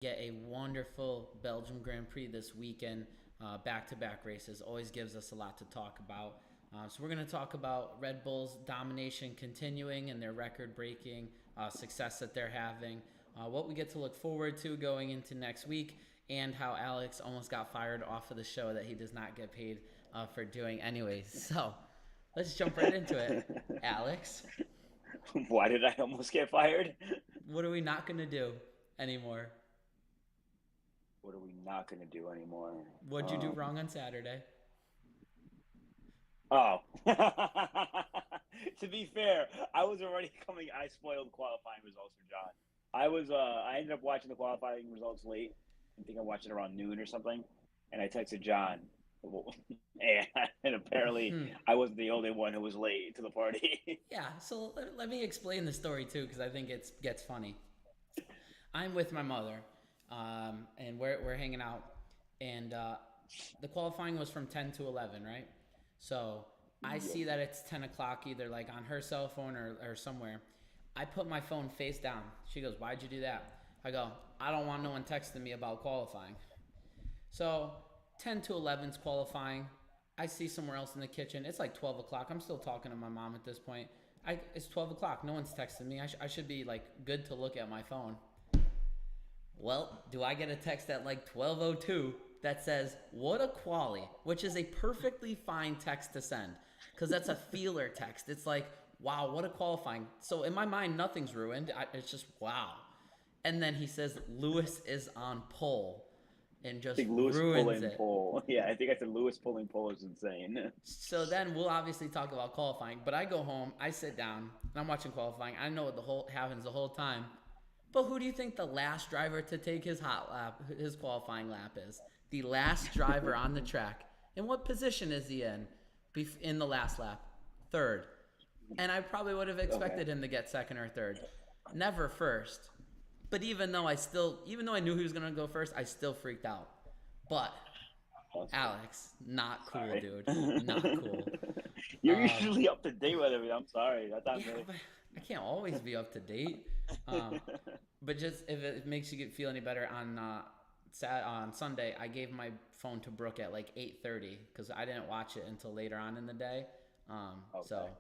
Get a wonderful Belgium Grand Prix this weekend. Back-to-back races always gives us a lot to talk about. So we're going to talk about Red Bull's domination continuing and their record-breaking success that they're having, what we get to look forward to going into next week, and how Alex almost got fired off of the show that he does not get paid for doing anyways. So let's jump right into it. Alex, Why did I almost get fired? what are we not going to do anymore? What are we not going to do anymore? What'd you do wrong on Saturday? Oh. To be fair, I was already coming. I spoiled qualifying results for John. I ended up watching the qualifying results late. I think I watched it around noon or something, and I texted John, and apparently Hmm. I wasn't the only one who was late to the party. Yeah, so let me explain the story too, because I think it gets funny. I'm with my mother, and we're hanging out, and the qualifying was from 10 to 11, right? So I Yep. see that it's 10 o'clock, either like on her cell phone or somewhere. I put my phone face down. She goes, "Why'd you do that?" I go, "I don't want no one texting me about qualifying." So 10 to 11's qualifying. I see somewhere else in the kitchen. It's like 12 o'clock. I'm still talking to my mom at this point. It's 12 o'clock. No one's texting me. I should be like good to look at my phone. Well, do I get a text at like 12:02 that says, "What a quali," which is a perfectly fine text to send because that's a feeler text. It's like, "Wow, what a qualifying." So in my mind, nothing's ruined. It's just, wow. And then he says, "Lewis is on pole," and I just think Lewis ruins pulling it. pole. Yeah, I think I said Lewis pulling pole is insane. So then we'll obviously talk about qualifying, but I go home, I sit down, and I'm watching qualifying. I know what the whole happens the whole time. But who do you think the last driver to take his hot lap, his qualifying lap is? The last driver on the track. And what position is he in in the last lap? Third. And I probably would have Okay. expected him to get second or third. Never first. But even though I knew he was going to go first, I still freaked out. But Alex, not cool, Sorry. dude. Not cool. You're Um, usually up to date with everything. I'm sorry. That yeah, time really. but I can't always be up to date. Um, but just if it makes you feel any better, on Sunday, I gave my phone to Brooke at like 8:30 because I didn't watch it until later on in the day. So Okay.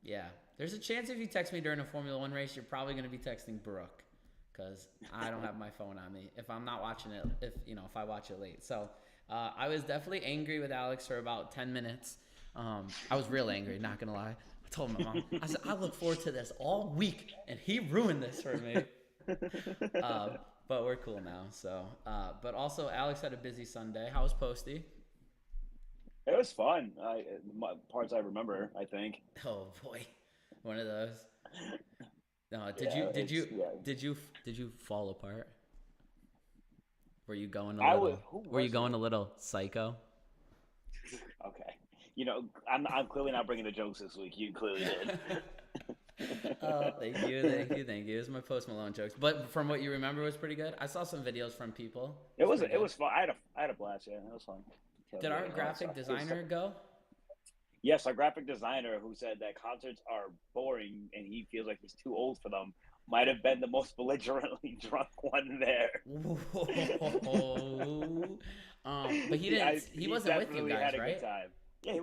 yeah, there's a chance if you text me during a Formula One race, you're probably gonna be texting Brooke because I don't have my phone on me if I'm not watching it. If I watch it late, so I was definitely angry with Alex for about 10 minutes. I was real angry, not gonna lie. I told my mom, I said, I look forward to this all week, and he ruined this for me. Uh, but we're cool now. So, but also, Alex had a busy Sunday. How was Posty? It was fun. Parts I remember, I think. Oh boy, one of those. No, did you Yeah, did it's you yeah. did you did you fall apart? Were you going a I would. little? Who Were you was going it? a little psycho? Okay. I'm clearly not bringing the jokes this week. You clearly did. Oh, thank you, thank you, thank you. It was my Post Malone jokes, but from what you remember, was pretty good. I saw some videos from people. It It's was pretty it good. was fun. I had a blast. Yeah, it was fun. Did our All that graphic stuff. It was designer go? Yes, our graphic designer who said that concerts are boring and he feels like he's too old for them might have been the most belligerently drunk one there. Whoa. But he didn't. He He wasn't with you definitely guys, had a good right? time. Yeah,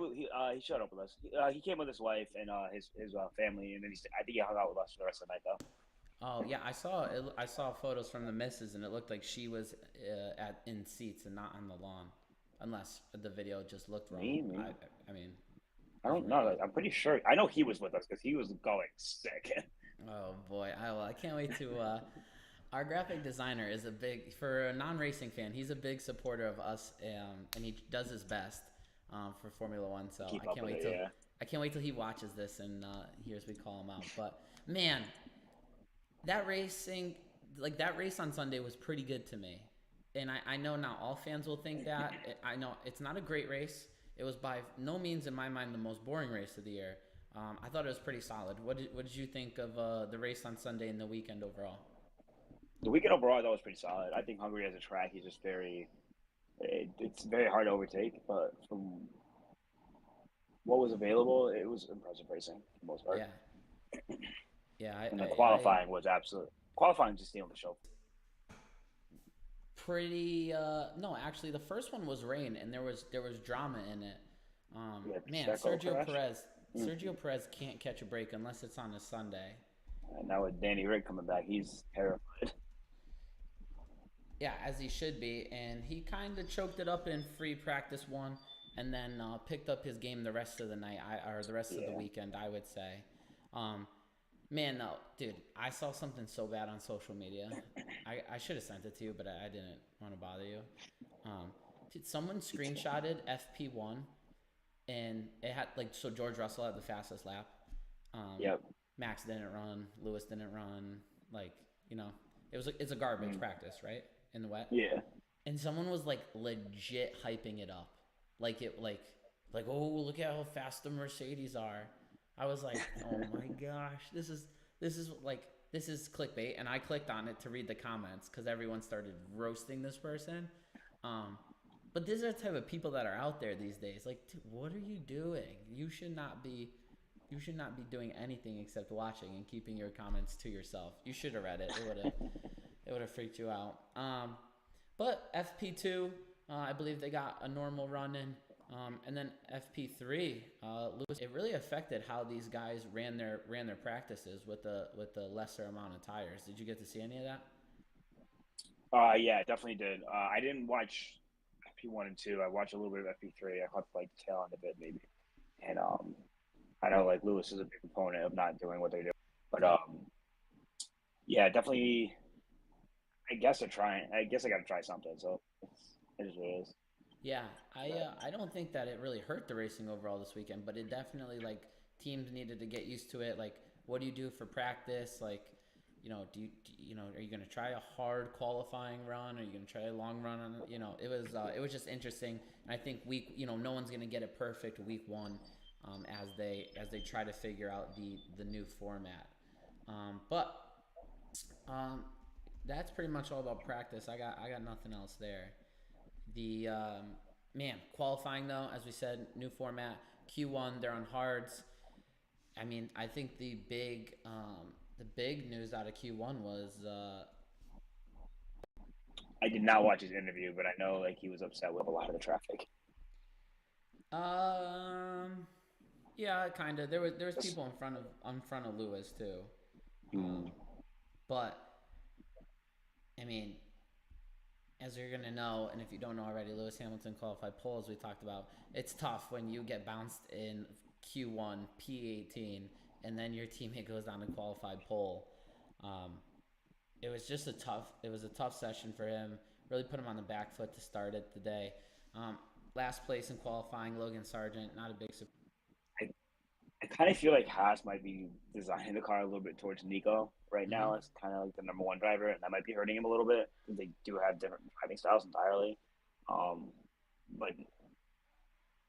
he showed up with us. He came with his wife and his family, and then I think he hung out with us for the rest of the night though. Oh yeah, I saw it. I saw photos from the missus, and it looked like she was at in seats and not on the lawn, unless the video just looked wrong. Me. I mean, I there's don't no. know. I'm pretty sure. I know he was with us because he was going sick. Oh boy, I can't wait to. Our graphic designer is a big for a non-racing fan. He's a big supporter of us, and he does his best for Formula One. So Keep up with it. Yeah. I can't wait till he watches this and hears we call him out. But man, that racing, like that race on Sunday was pretty good to me. And I know not all fans will think that. I know it's not a great race. It was by no means, in my mind, the most boring race of the year. I thought it was pretty solid. What did you think of the race on Sunday and the weekend overall? The weekend overall, I thought was pretty solid. I think Hungary as a track, he's just it's very hard to overtake. But from what was available, it was impressive racing for the most part. Yeah, yeah. And the qualifying was absolute. Qualifying just stealing the show. pretty. No, actually, the first one was rain, and there was drama in it. Yeah, Man, Checo crash. Mm. Sergio Perez can't catch a break unless it's on a Sunday. And now with Danny Rick coming back, he's terrified. Yeah, as he should be, and he kind of choked it up in free practice one, and then picked up his game the rest of the night, or the rest of the Yeah. weekend, I would say. Um, Man, no, dude, I saw something so bad on social media. I should have sent it to you, but I didn't want to bother you. Dude, someone screenshotted FP1, and it had like so George Russell had the fastest lap. Um, Yep. Max didn't run, Lewis didn't run. Like you know, it's a garbage Mm. practice, right? In the wet, Yeah. and someone was like legit hyping it up, like it like oh look at how fast the Mercedes are. I was like, oh my gosh, this is clickbait, and I clicked on it to read the comments because everyone started roasting this person. Um, but these are the type of people that are out there these days. Like, dude, what are you doing? You should not be doing anything except watching and keeping your comments to yourself. You should have read it. It would have freaked you out. But FP2, I believe they got a normal run in. And then FP3, Lewis, it really affected how these guys ran their practices with the lesser amount of tires. Did you get to see any of that? Yeah, definitely did. I didn't watch FP1 and 2. I watched a little bit of FP3. I caught like the tail end of it maybe. And I know like Lewis is a big proponent of not doing what they're doing. But Yep. yeah, definitely. I guess they're trying. I guess I got to try something. So it is what it is. Yeah, But I don't think that it really hurt the racing overall this weekend, but it definitely like teams needed to get used to it. Like, what do you do for practice? Like, are you gonna try a hard qualifying run? Are you gonna try a long run? It was just interesting. And I think no one's gonna get it perfect week one, as they try to figure out the new format. But um, that's pretty much all about practice. I got nothing else there. The Man, qualifying though, as we said, new format. Q1, they're on hards. I mean, I think the big news out of Q1 was I did not watch his interview, but I know like he was upset with a lot of the traffic. um yeah, kind of. There was people in front of Lewis too. Mm. But I mean, as you're gonna know, and if you don't know already, Lewis Hamilton qualified pole, as we talked about. It's tough when you get bounced in Q1 P18, and then your teammate goes down to qualified pole. Um, it was a tough session for him. Really put him on the back foot to start it today. Um, Last place in qualifying, Logan Sargent, not a big surprise. I, I kind of feel like Haas might be designing the car a little bit towards Nico right Mm-hmm. now. It's kind of like the number one driver, and that might be hurting him a little bit because they do have different driving styles entirely. Um, but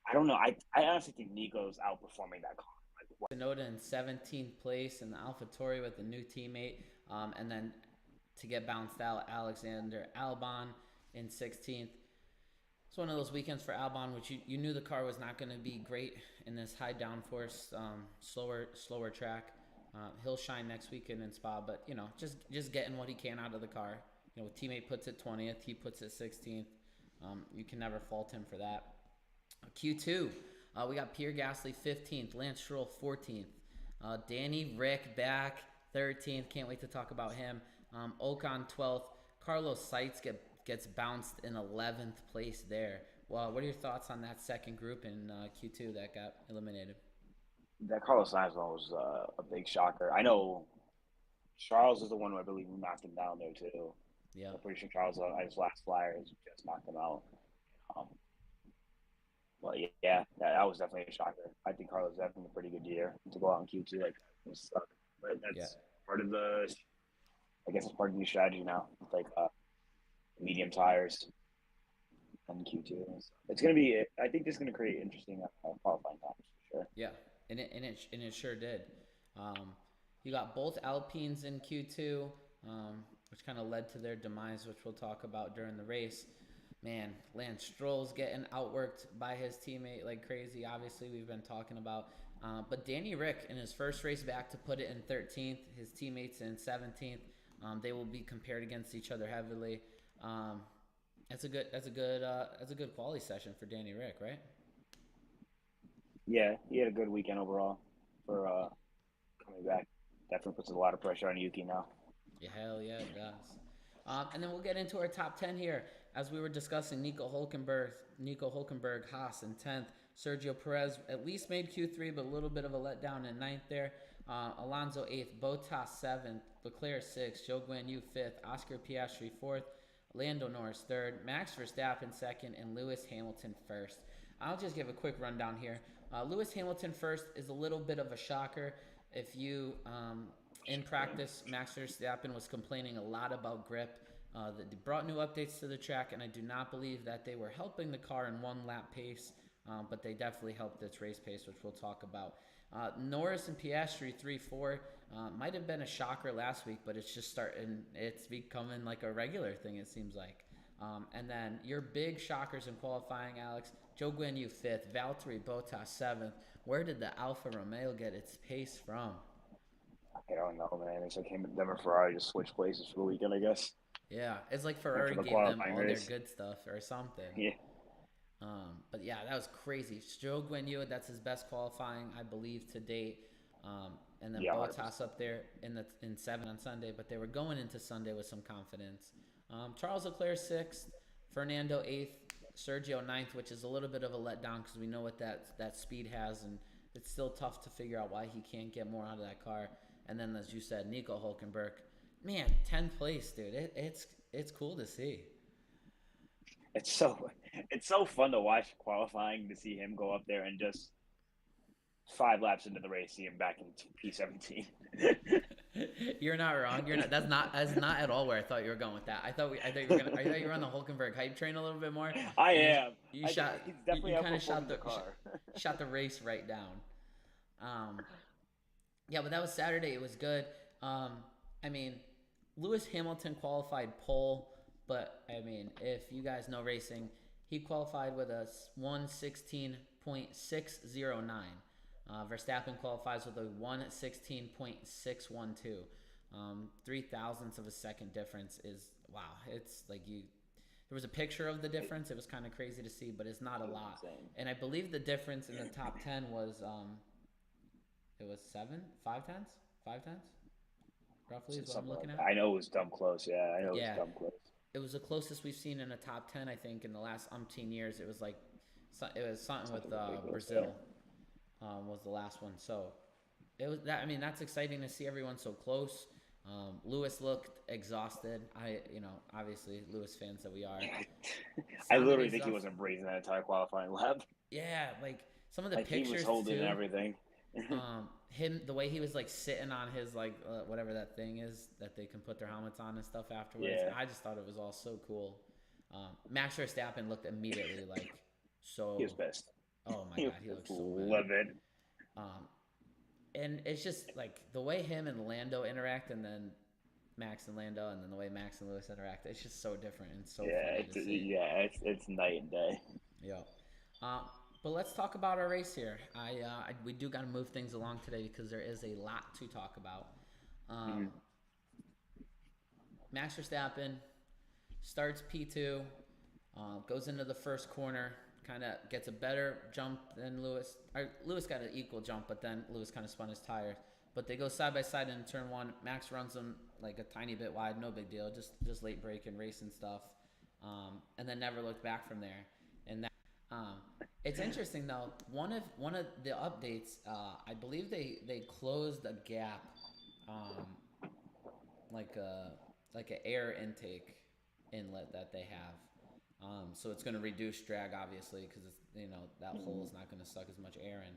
I don't know. I honestly think Nico's outperforming that car. Like, what? Sonoda in 17th place in the AlphaTauri with a new teammate, and then to get bounced out, Alexander Albon in 16th. It's one of those weekends for Albon, which you knew the car was not going to be great in this high downforce, slower track. He'll shine next weekend in Spa, but just getting what he can out of the car. Teammate puts it 20th, he puts it 16th. You can never fault him for that. Q2, we got Pierre Gasly 15th, Lance Stroll 14th, Danny Rick back 13th. Can't wait to talk about him. Ocon 12th. Carlos Sainz gets bounced in 11th place there. Well, what are your thoughts on that second group in Q2 that got eliminated? That Carlos Sainz one was a big shocker. I know Charles is the one who I believe knocked him down there too. Yeah. I'm pretty sure Charles, his last flyer, has just knocked him out. Um, Well, yeah, that was definitely a shocker. I think Carlos is having a pretty good year to go out in Q2 like that. It suck. But Yeah. that's part of the, I guess it's part of the new strategy now. It's like medium tires and Q2. It's going to be, I think this is going to create interesting qualifying times for sure. Yeah, and it sure did. You got both Alpines in Q2, which kind of led to their demise, which we'll talk about during the race. Man, Lance Stroll's getting outworked by his teammate like crazy. Obviously, we've been talking about. But Danny Rick, in his first race back, to put it in 13th, his teammates in 17th. They will be compared against each other heavily. That's a good quality session for Danny Rick, right? Yeah, he had a good weekend overall for coming back. Definitely puts a lot of pressure on Yuki now. Yeah, hell yeah, it does. And then we'll get into our top 10 here. As we were discussing, Nico Hulkenberg, Haas in 10th. Sergio Perez at least made Q3, but a little bit of a letdown in ninth there. Alonso 8th, Bottas 7th, Leclerc 6th, Zhou Guanyu 5th, Oscar Piastri 4th, Lando Norris 3rd, Max Verstappen 2nd, and Lewis Hamilton 1st. I'll just give a quick rundown here. Lewis Hamilton 1st is a little bit of a shocker. If you in practice, Max Verstappen was complaining a lot about grip. They brought new updates to the track, and I do not believe that they were helping the car in one lap pace, but they definitely helped its race pace, which we'll talk about. Norris and Piastri 3-4 might have been a shocker last week, but it's becoming like a regular thing, it seems like. And then your big shockers in qualifying, Alex. Zhou Guanyu 5th, Valtteri Bottas 7th. Where did the Alfa Romeo get its pace from? I don't know, man. It's like him and them and Ferrari just switched places for the weekend, I guess. Yeah, it's like And for Ferrari the gave them qualifying all their race. good stuff or something. Yeah. But yeah, that was crazy. Zhou Guanyu, that's his best qualifying, I believe, to date. And then Yeah, Bottas up there in 7 on Sunday, but they were going into Sunday with some confidence. Charles Leclerc 6th, Fernando 8th, Sergio 9th, which is a little bit of a letdown because we know what that speed has, and it's still tough to figure out why he can't get more out of that car. And then, as you said, Nico Hulkenberg, man, 10th place, dude. It's cool to see. It's so fun to watch qualifying to see him go up there and just 5 laps into the race, see him back in P17. You're not wrong. You're not. That's not at all where I thought you were going with that. I thought you were on the Hulkenberg hype train a little bit more. I am. You He's definitely kind of outperforming the car. shot the race right down. Yeah, but that was Saturday. It was good. I mean, Lewis Hamilton qualified pole, but I mean, if you guys know racing, he qualified with a 1:16.609. Verstappen qualifies with a 1:16.612. 0.3 of a second difference is wow. It's like you. There was a picture of the difference. It was kind of crazy to see, but it's not a lot. Insane. And I believe the difference in the top 10 was it was 5 tenths, roughly is what I'm Something looking like at. that. I know it was dumb close. Yeah, I know it Yeah, was dumb close. it was the closest we've seen in a top 10. I think in the last umpteen years. It was like it was something with Something ridiculous, Brazil was the last one. So it was that. I mean, that's exciting to see everyone so close. Lewis looked exhausted. Obviously, Lewis fans that we are. I Sounded literally think he exhausted. wasn't breathing that entire qualifying lap. Yeah, like some of the Like he was pictures holding too. everything. Him, the way he was like sitting on his whatever that thing is that they can put their helmets on and stuff afterwards. Yeah. I just thought it was all so cool. Max Verstappen looked immediately like so. He was pissed. Oh my He god, was he looked so mad. livid. Um, and it's just like the way him and Lando interact, and then Max and Lando, and then the way Max and Lewis interact. It's just so different and so funny to see. It's night and day. Yeah. But let's talk about our race here. We do got to move things along today because there is a lot to talk about. Max Verstappen starts P2, goes into the first corner, kind of gets a better jump than Lewis. Lewis got an equal jump, but then Lewis kind of spun his tires. But they go side by side in turn one. Max runs them like a tiny bit wide, no big deal, just late break and race and stuff, and then never looked back from there. And that, it's interesting though. One of the updates, I believe they closed a gap, like an air intake inlet that they have. So it's going to reduce drag, obviously, because that hole is not going to suck as much air in.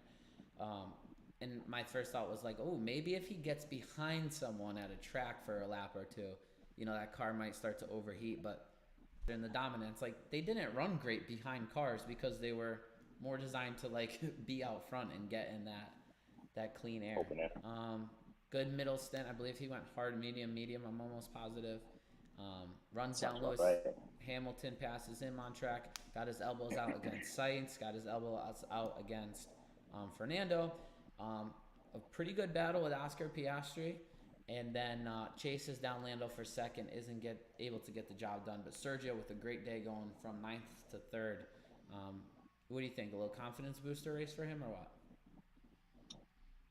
And my first thought was like, oh, maybe if he gets behind someone at a track for a lap or two, that car might start to overheat. But in the dominance, like they didn't run great behind cars because they were more designed to like be out front and get in that clean air. Open air. Good middle stint. I believe he went hard, medium. I'm almost positive. Runs Sounds down Lewis. right. Hamilton passes him on track. Got his elbows out against Sainz. Got his elbows out against Fernando. A pretty good battle with Oscar Piastri. And then chases down Lando for second, isn't able to get the job done. But Sergio with a great day going from ninth to third. What do you think? A little confidence booster race for him or what?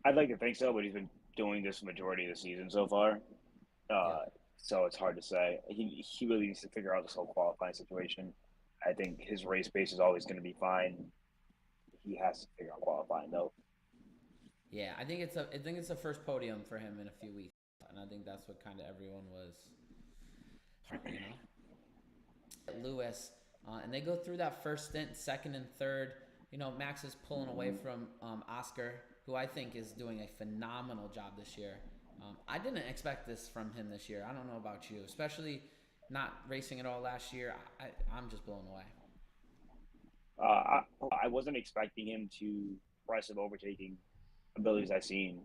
I'd like to think so, but he's been doing this majority of the season so far. Yeah. So it's hard to say. He really needs to figure out this whole qualifying situation. I think his race pace is always going to be fine. He has to figure out qualifying though. Yeah, I think it's the first podium for him in a few weeks, and I think that's what kind of everyone was, you know. Lewis, and they go through that first stint, second and third. You know, Max is pulling away from Oscar, who I think is doing a phenomenal job this year. I didn't expect this from him this year. I don't know about you, especially not racing at all last year. I'm just blown away. I wasn't expecting him to impressive overtaking abilities I've seen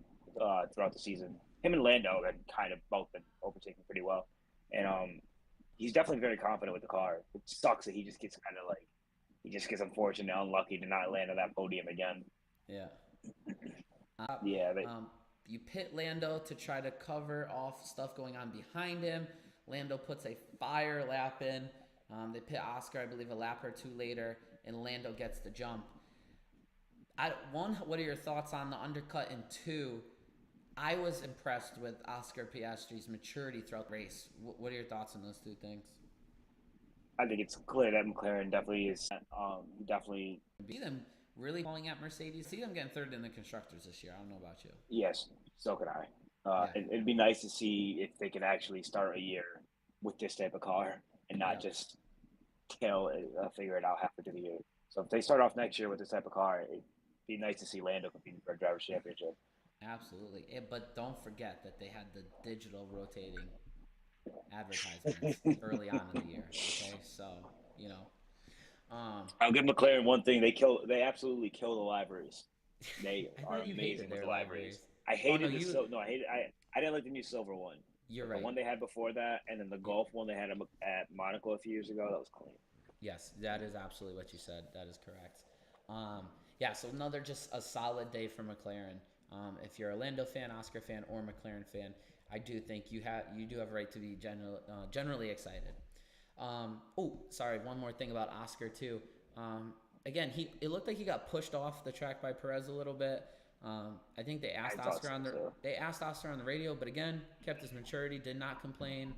throughout the season. Him and Lando had kind of both been overtaking pretty well, and he's definitely very confident with the car. It sucks that he just gets kind of like he just gets unfortunate, unlucky to not land on that podium again. Yeah. Yeah. You pit Lando to try to cover off stuff going on behind him. Lando puts a fire lap in. They pit Oscar, I believe, a lap or two later, and Lando gets the jump. One, what are your thoughts on the undercut? And two, I was impressed with Oscar Piastri's maturity throughout the race. What are your thoughts on those two things? I think it's clear that McLaren definitely is. Definitely. See them really falling at Mercedes. See them getting third in the constructors this year. I don't know about you. Yes, so could I. Yeah. It'd be nice to see if they can actually start a year with this type of car and not just figure it out halfway through the year. So if they start off next year with this type of car, it'd be nice to see Lando competing for a driver's championship. Absolutely. But don't forget that they had the digital rotating advertisements early on in the year. Okay, so you know. I'll give McLaren one thing: they absolutely kill the liveries. They are you amazing with their the liveries. I hated I didn't like the new silver one. You're right. The one they had before that, and then the Golf one they had at Monaco a few years ago. That was clean. Yes, that is absolutely what you said. That is correct. Yeah, so another just a solid day for McLaren. If you're a Lando fan, Oscar fan, or McLaren fan, I do think you do have a right to be generally excited. Sorry, one more thing about Oscar too. Again, it looked like he got pushed off the track by Perez a little bit. I think they asked Oscar on the radio, but again, kept his maturity, did not complain.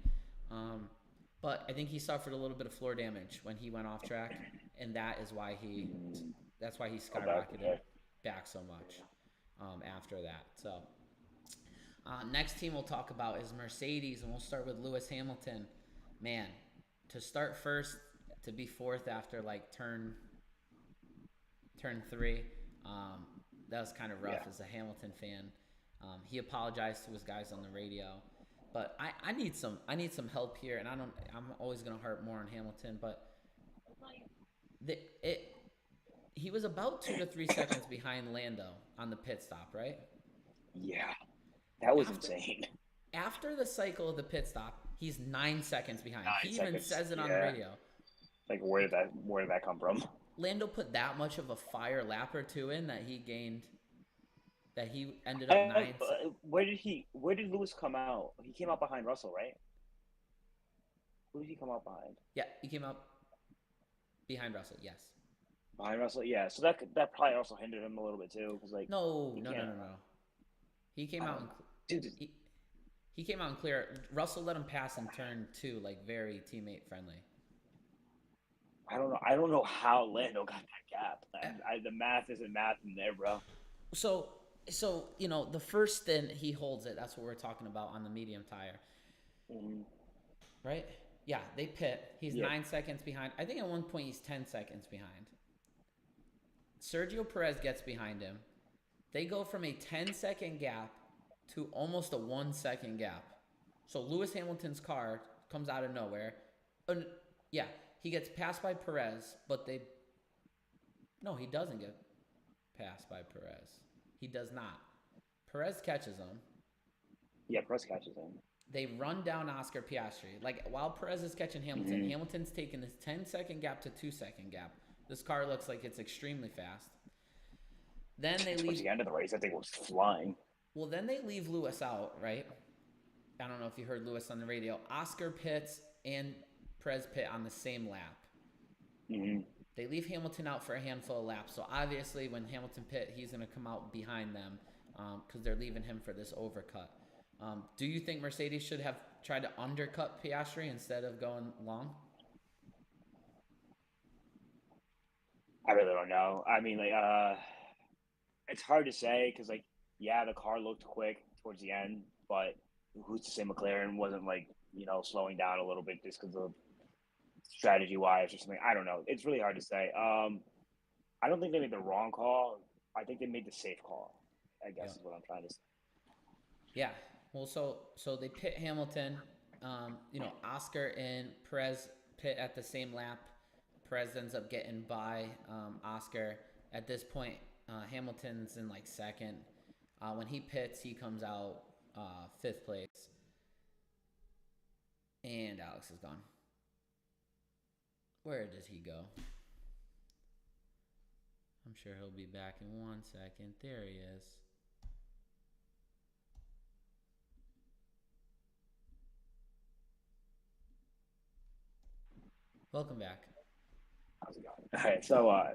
But I think he suffered a little bit of floor damage when he went off track, and that's why he skyrocketed back so much after that. So next team we'll talk about is Mercedes, and we'll start with Lewis Hamilton. Man, to start first, to be fourth after like turn 3, that was kind of rough as a Hamilton fan. He apologized to his guys on the radio, but I need some help here, and I'm always gonna harp more on Hamilton, but he was about 2 to 3 seconds behind Lando on the pit stop, right? Yeah, that was insane. After the cycle of the pit stop, he's 9 seconds behind. He even says it on the radio. Like, where did that come from? Lando put that much of a fire lap or two in that he ended up 9. Where did Lewis come out? He came out behind Russell, right? Who did he come out behind? Yeah, he came out behind Russell. Yes. Behind Russell, yeah. So that probably also hindered him a little bit too, because like no. He came out he came out and clear. Russell let him pass in turn 2, like very teammate friendly. I don't know how Lando got that gap. The math isn't math in there, bro. So you know, the first stint he holds it. That's what we're talking about on the medium tire, right? Yeah, they pit. He's 9 seconds behind. I think at one point he's 10 seconds behind. Sergio Perez gets behind him. They go from a 10-second gap to almost a 1-second gap. So Lewis Hamilton's car comes out of nowhere. He gets passed by Perez, but no, he doesn't get passed by Perez. He does not. Perez catches him. Yeah, Perez catches him. They run down Oscar Piastri. Like, while Perez is catching Hamilton, Hamilton's taking this 10-second gap to 2-second gap. This car looks like it's extremely fast. Then they leave. Towards the end of the race, I think it was flying. Well, then they leave Lewis out, right? I don't know if you heard Lewis on the radio. Oscar pits and Perez pit on the same lap. Hmm. They leave Hamilton out for a handful of laps. So obviously, when Hamilton pit, he's going to come out behind them because they're leaving him for this overcut. Do you think Mercedes should have tried to undercut Piastri instead of going long? I really don't know. I mean, like, it's hard to say because, like, yeah, the car looked quick towards the end, but who's to say McLaren wasn't like slowing down a little bit just because of strategy wise or something? I don't know. It's really hard to say. I don't think they made the wrong call. I think they made the safe call. I Yeah. guess is what I'm trying to say. Yeah. Well, so they pit Hamilton. Oscar and Perez pit at the same lap. Perez ends up getting by Oscar. At this point, Hamilton's in like second. When he pits, he comes out fifth place. And Alex is gone. Where did he go? I'm sure he'll be back in 1 second. There he is. Welcome back. How's it going? All right, so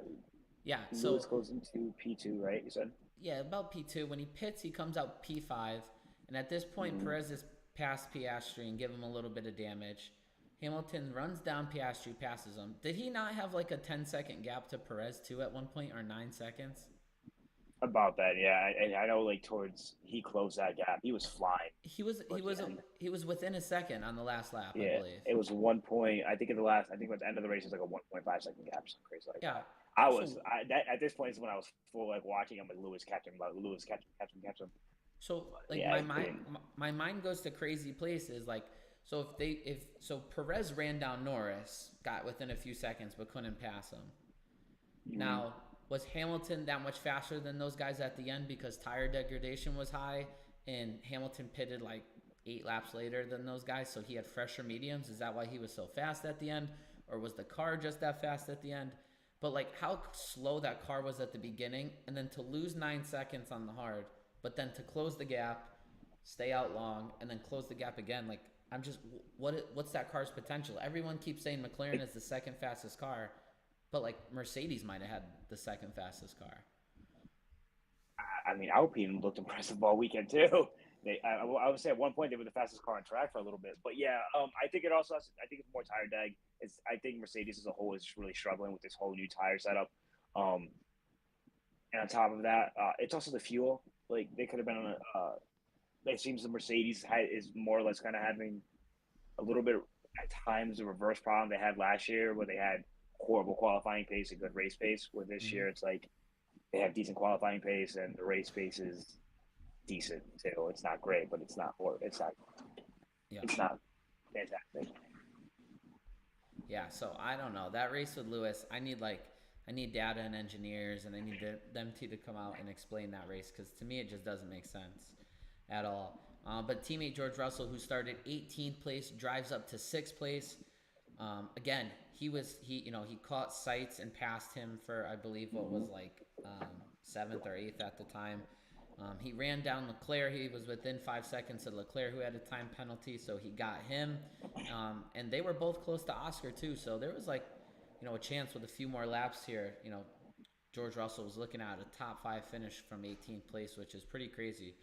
Yeah, Lewis so goes into P2, right? You said. yeah, about P2. When he pits, he comes out P5. And at this point, Mm-hmm. Perez is past Piastri and give him a little bit of damage. Hamilton runs down Piastri, passes him. Did he not have like a 10-second gap to Perez too at one point, or 9 seconds? About that, yeah. I know, like towards he closed that gap. He was flying He was he towards was the end. he was within a second on the last lap, I Yeah, believe. it was 1 point. I think at the last, I think at the end of the race, it was like a 1.5 second gap, something crazy like Yeah. that. So At this point is when I was full like watching him with Lewis catch him, like Lewis catch him. So But like yeah, my I mind couldn't. my mind goes to crazy places. Like so if Perez ran down Norris, got within a few seconds but couldn't pass him. Mhm. Now, was Hamilton that much faster than those guys at the end because tire degradation was high and Hamilton pitted like 8 laps later than those guys, so he had fresher mediums? Is that why he was so fast at the end? Or was the car just that fast at the end? But like how slow that car was at the beginning, and then to lose 9 seconds on the hard, but then to close the gap, stay out long, and then close the gap again. Like I'm just what's that car's potential? Everyone keeps saying McLaren is the second fastest car, but like Mercedes might have had the second fastest car. I mean, Alpine looked impressive all weekend too. I would say at one point they were the fastest car on track for a little bit, but yeah, I think it also I think it's more tire deg. I think Mercedes as a whole is really struggling with this whole new tire setup. Um, and on top of that, it's also the fuel. Like they could have been on a. It seems the Mercedes is more or less kind of having a little bit at times the reverse problem they had last year, where they had horrible qualifying pace and good race pace. Where this Mm-hmm. year it's like they have decent qualifying pace and the race pace is decent too. It's not great, but Yeah. it's not fantastic. Yeah, so I don't know. That race with Lewis, I need data and engineers, and I need them to come out and explain that race because to me it just doesn't make sense at all. But teammate George Russell, who started 18th place, drives up to 6th place. Again, he caught Seitz and passed him for I believe what was like 7th or 8th at the time. He ran down Leclerc. He was within 5 seconds of Leclerc, who had a time penalty, so he got him. And they were both close to Oscar too. So there was like, a chance with a few more laps here. George Russell was looking at a top 5 finish from 18th place, which is pretty crazy.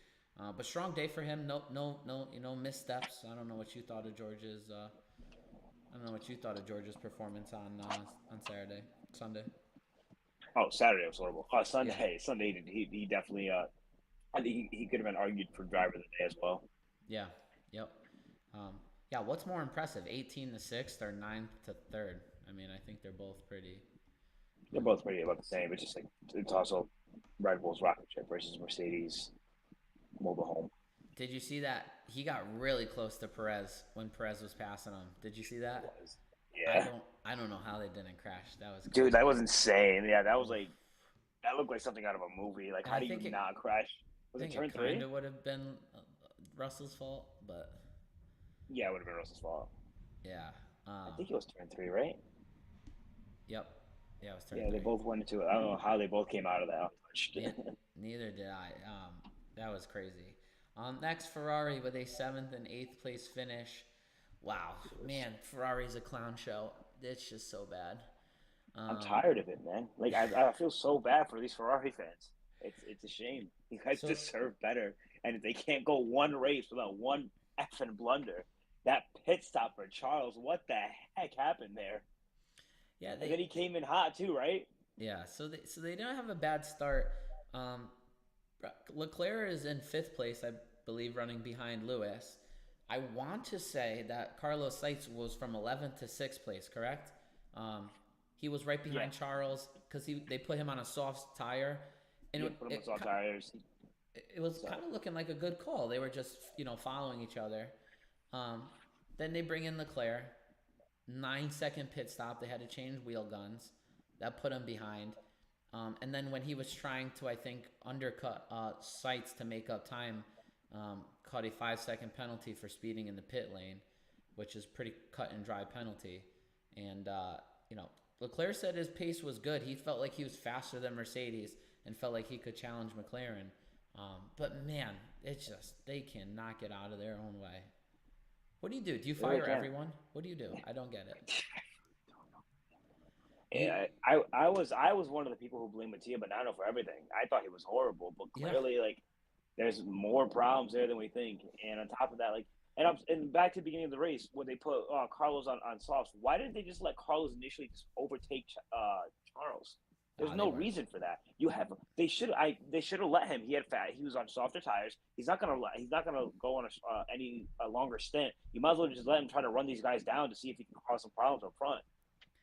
But strong day for him. No missteps. I don't know what you thought of George's. I don't know what you thought of George's performance on Sunday. Oh, Saturday was horrible. Yeah, Sunday he definitely I think he could have been argued for driver of the day as well. yeah, yep. Um, yeah, what's more impressive, 18 to sixth or 9th to third? I mean, I think they're both pretty. They're both pretty about the same. It's just like it's also Red Bull's rocket ship versus Mercedes mobile home. Did you see that he got really close to Perez when Perez was passing him? Did you see that? Was yeah, I don't know how they didn't crash. That was dude, that crazy. was insane. Yeah, that was Oof. like that looked like something out of a movie. Like, And how do you not crash? I Was it think turn it kind three? of would have been Russell's fault, but Yeah, it would have been Russell's fault. yeah. I think it was turn three, right? Yep. Yeah, it was turn Yeah, they three. both went into it. I don't know how they both came out of that untouched. Ne- Neither did I. That was crazy. Next, Ferrari with a 7th and 8th place finish. Wow, man, Ferrari's a clown show. It's just so bad. I'm Um, tired of it, man. Like I feel so bad for these Ferrari fans. It's a shame. You guys so deserve better, and if they can't go one race without one effing blunder, that pit stop for Charles, what the heck happened there? yeah, And then he came in hot too, right? so they don't have a bad start. Um, Leclerc is in 5th place, I believe, running behind Lewis. I want to say that Carlos Sainz was from 11th to 6th place, correct? Um, he was right Yeah, behind Charles because they put him on a soft tire, and yeah. Put him on soft tires. it was So kind of looking like a good call. They were just following each other. Um, then they bring in Leclerc, 9 second pit stop. They had to change wheel guns. That put him behind. And then when he was trying to, I think, undercut Sights to make up time, caught a 5 second penalty for speeding in the pit lane, which is pretty cut and dry penalty. And Leclerc said his pace was good. He felt like he was faster than Mercedes and felt like he could challenge McLaren. But man, it's just they cannot get out of their own way. What do you do? Do you they really fire can. everyone? What do you do? I don't get it. You Yeah, I was one of the people who blame Mattia Bonanno for everything. I thought he was horrible, but yeah. clearly, like, there's more problems there than we think. And on top of that, like, and back to the beginning of the race when they put Carlos on softs, why didn't they just let Carlos initially just overtake Charles? There's They no were. reason for that. They should have let him. He was on softer tires. He's not gonna go on a longer stint. You might as well just let him try to run these guys down to see if he can cause some problems up front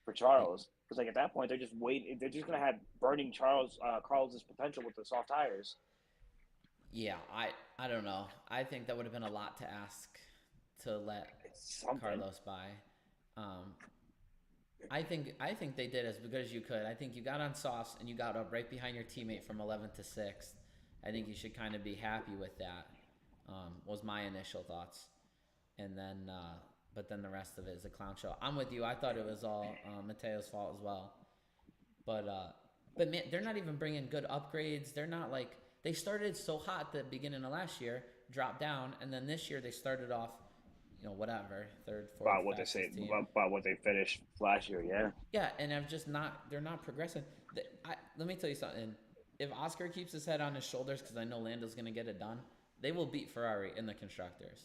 for Charles. Because like at that point, they're just waiting. They're just gonna have burning Carlos's potential with the soft tires. Yeah, I don't know. I think that would have been a lot to ask to let It's something. Carlos by. Um, I think they did as good as you could. I think you got on softs and you got up right behind your teammate from 11th to 6th. I think you should kind of be happy with that. Was my initial thoughts, and then but then the rest of it is a clown show. I'm with you. I thought it was all Mateo's fault as well. But man, they're not even bringing good upgrades. They're not like they started so hot at the beginning of last year, dropped down, and then this year they started off, whatever, third, fourth About what they say fastest team. about what they finished last year. Yeah, Yeah, and I'm just not. They're not progressing. Let me tell you something. If Oscar keeps his head on his shoulders, because I know Lando's gonna get it done, they will beat Ferrari in the constructors.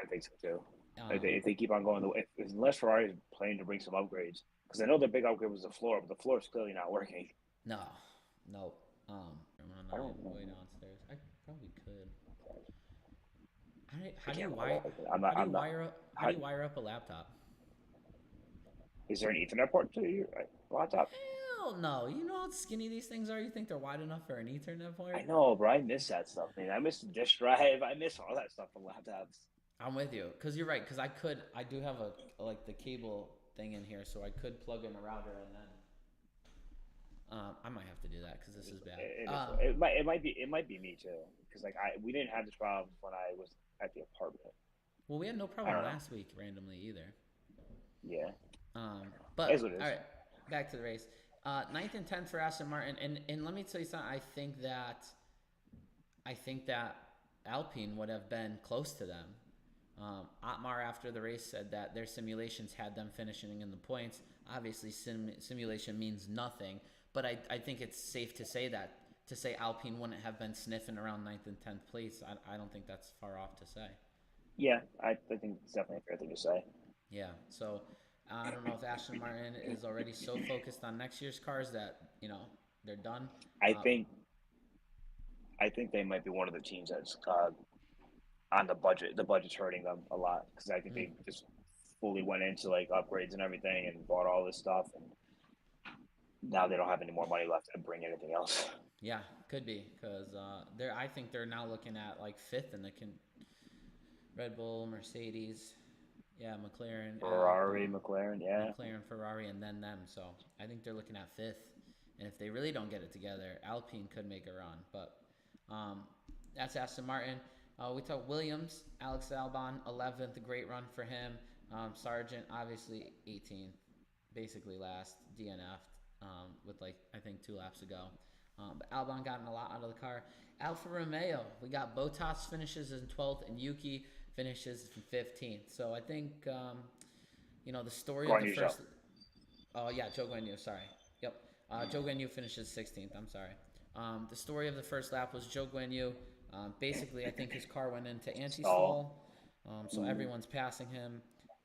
I think so too. Um, If they keep on going, unless Ferrari is planning to bring some upgrades, because I know their big upgrade was the floor, but the floor is clearly not working. no, no. I'm I on don't the know. way downstairs. I probably could. I How do you can't. wire? I'm not. How do you I'm not. wire up? How How, do you wire up a laptop? is there an Ethernet port to your laptop? Hell no. You know how skinny these things are? You think they're wide enough for an Ethernet I port? know, bro. I miss that stuff, man. I miss the disk drive. I miss all that stuff from laptops. I'm with you, cause you're right. Cause I do have a like the cable thing in here, so I could plug in a router and then. I might have to do that because this is bad. It might be me too, because like we didn't have this problem when I was at the apartment. Well, we had no I problem don't know. last week randomly either. Yeah, But is what it all is. right, back to the race. Ninth and 10th for Aston Martin, and let me tell you something. I think that Alpine would have been close to them. Otmar after the race said that their simulations had them finishing in the points. Obviously, simulation means nothing, but I think it's safe to say that to say Alpine wouldn't have been sniffing around ninth and 10th place. I don't think that's far off to say. Yeah, I think it's definitely a fair thing to say. Yeah, so I don't know if Aston Martin is already so focused on next year's cars that they're done. I Uh, think I think they might be one of the teams that's on the budget. The budget's hurting them a lot because I think mm, they just fully went into like upgrades and everything and bought all this stuff, and now they don't have any more money left to bring anything else. yeah, could be because they're. I think they're now looking at like fifth in the Red Bull, Mercedes, yeah, McLaren, Ferrari, McLaren, yeah. McLaren, Ferrari, and then them. So I think they're looking at fifth. And if they really don't get it together, Alpine could make a run. But um, that's Aston Martin. We talk Williams, Alex Albon, 11th, a great run for him. Sargent, obviously 18th, basically last, DNF'd with like I think 2 laps ago. But Albon gotten a lot out of the car. Alfa Romeo, we got Bottas finishes in 12th and Yuki finishes in 15th. So I think, the story of the first. Oh, yeah, Joe Guanyu, sorry. Yep. Joe Guanyu finishes 16th, I'm sorry. The story of the first lap was Joe Guanyu. Basically, I think his car went into anti-stall, so everyone's passing him.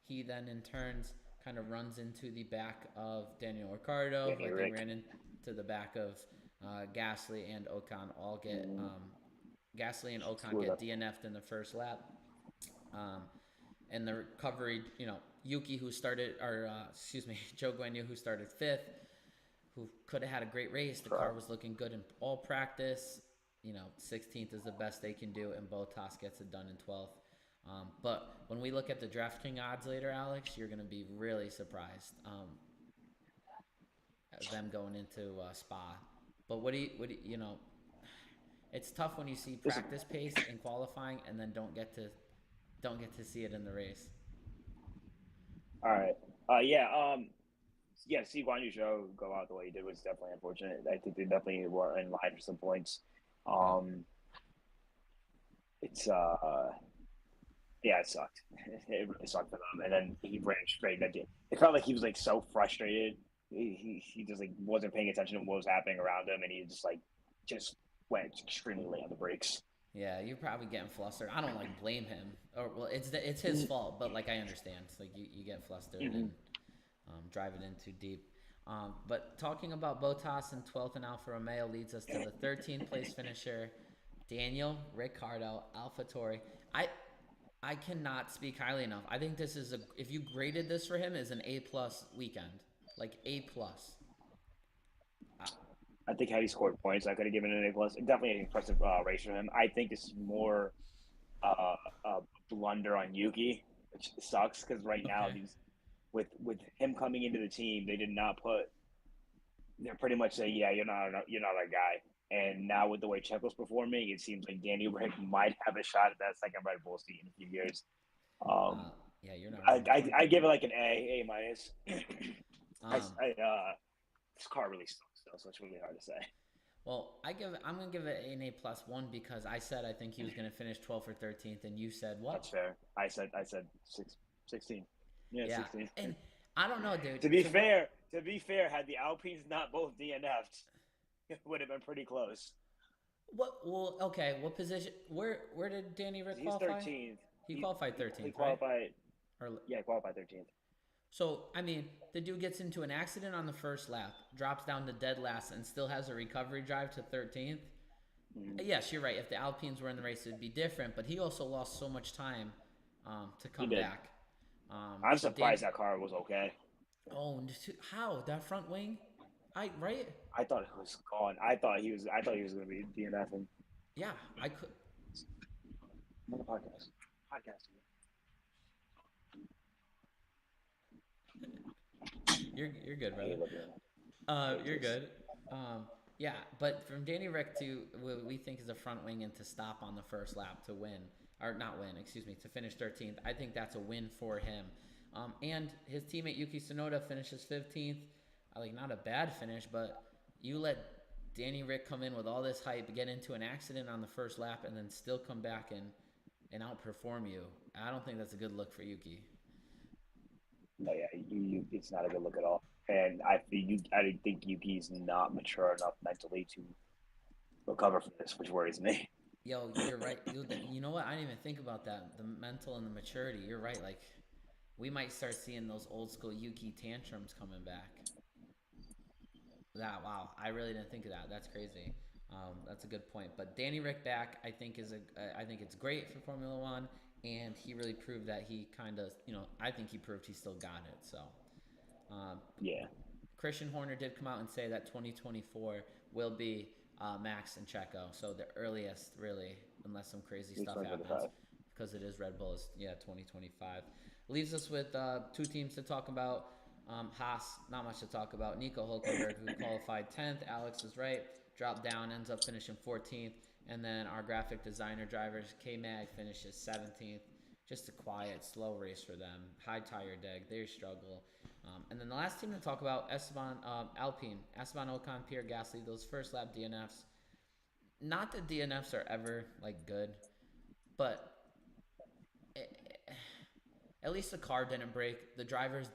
He then, in turns, kind of runs into the back of Daniel Ricciardo. They ran into the back of Gasly and Ocon. Gasly and Ocon get DNF'd in the first lap. And the recovery, Yuki, who started, Joe Guanyu, who started 5th, who could have had a great race. The car was looking good in all practice. 16th is the best they can do, and Bottas gets it done in 12th. But when we look at the DraftKings odds later, Alex, you're going to be really surprised at them going into Spa. But what do you it's tough when you see practice pace in qualifying and then don't get to see it in the race. All right. See Guan Yu Zhou go out the way he did was definitely unfortunate. I think they definitely were in line for some points. It sucked. It really sucked for them. And then he ran straight. It felt like he was like so frustrated. He just like wasn't paying attention to what was happening around him, and he just went extremely late on the brakes. Yeah, you're probably getting flustered. I don't blame him. It's his fault, but I understand. It's like you get flustered and drive it in too deep. But talking about Bottas in 12th and Alfa Romeo leads us to the 13th place finisher, Daniel Ricciardo, AlphaTauri. I cannot speak highly enough. I think this is if you graded this for him, is an A+ weekend, A+. I think had he scored points, I could have given it an A+. Definitely an impressive race for him. I think this is more a blunder on Yuki, which sucks because now with him coming into the team, they did not put. They're pretty much saying, yeah, you're not our guy. And now with the way Checo's performing, it seems like Danny Rick might have a shot at that second Red Bull seat in a few years. You're not. I give it like an A minus. This car really sucks though, so it's really hard to say. Well, I'm gonna give it an A+, one because I said I think he was gonna finish 12th or 13th, and you said what? That's fair. I said 16. Yeah, 16. And I don't know, dude. To be fair, had the Alpines not both DNF'd, it would have been pretty close. What? Well, okay. What position? Where did Danny Rick qualify? He's 13th. He qualified 13th, he qualified, right? Qualified 13th. So, I mean, the dude gets into an accident on the first lap, drops down to dead last, and still has a recovery drive to 13th. Yes, you're right. If the Alpines were in the race, it'd be different. But he also lost so much time to come back. I'm surprised that car was okay. Oh, how? That front wing? Right? I thought it was gone. I thought he was going to be DNFing. Yeah, I could. On the podcast. You're good, brother. You're good. Yeah, but from Danny Rick to what we think is a front wing and to stop on the first lap to win, or not win, excuse me, to finish 13th, I think that's a win for him. And his teammate Yuki Tsunoda finishes 15th. Not a bad finish, but you let Danny Rick come in with all this hype, get into an accident on the first lap, and then still come back and outperform you. I don't think that's a good look for Yuki. No, yeah, it's not a good look at all. And I think Yuki's not mature enough mentally to recover from this, which worries me. Yo, you're right. You know what? I didn't even think about that. The mental and the maturity. You're right. We might start seeing those old school Yuki tantrums coming back. Wow. I really didn't think of that. That's crazy. That's a good point. But Danny Rick back, I think I think it's great for Formula One, and he really proved that he kind of, I think he proved he still got it. So, yeah. Christian Horner did come out and say that 2024 will be Max and Checo. So the earliest, really, unless some crazy stuff happens, because it is Red Bull, is 2025. Leaves us with two teams to talk about. Haas, not much to talk about. Nico Hulkenberg, who qualified 10th. Alex is right. Dropped down, ends up finishing 14th. And then our graphic designer drivers, K-Mag, finishes 17th. Just a quiet, slow race for them. High tire deg. They struggle. And then the last team to talk about, Alpine, Esteban Ocon, Pierre Gasly, those first lap DNFs. Not that DNFs are ever like good, but at least the car didn't break. The drivers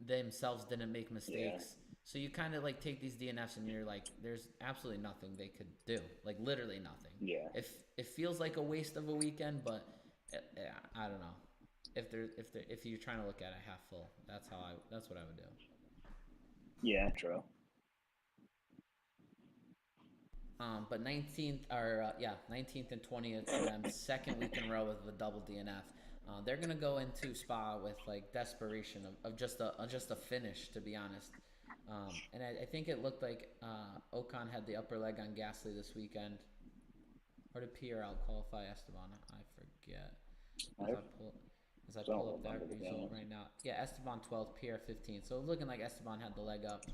themselves didn't make mistakes. Yeah. So you kind of like take these DNFs and you're like, there's absolutely nothing they could do, like literally nothing. Yeah. If it feels like a waste of a weekend, but I don't know. If you're trying to look at it half full, that's what I would do. Yeah, true. But 19th and 20th for them, second week in a row with a double DNF. They're gonna go into Spa with like desperation of just a finish, to be honest. And I think it looked like Ocon had the upper leg on Gasly this weekend. Or did Pierre out qualify Esteban? I forget. As I pull up that result right now. Yeah, Esteban 12th, Pierre 15th. So looking like Esteban had the leg up.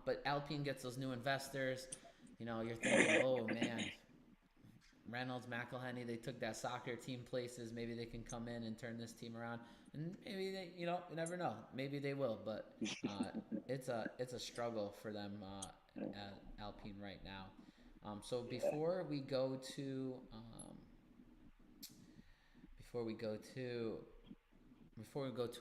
But Alpine gets those new investors. You know, you're thinking, oh man, Reynolds, McElhenney, they took that soccer team places. Maybe they can come in and turn this team around. And maybe they, you never know. Maybe they will. But it's a struggle for them at Alpine right now. So before we go to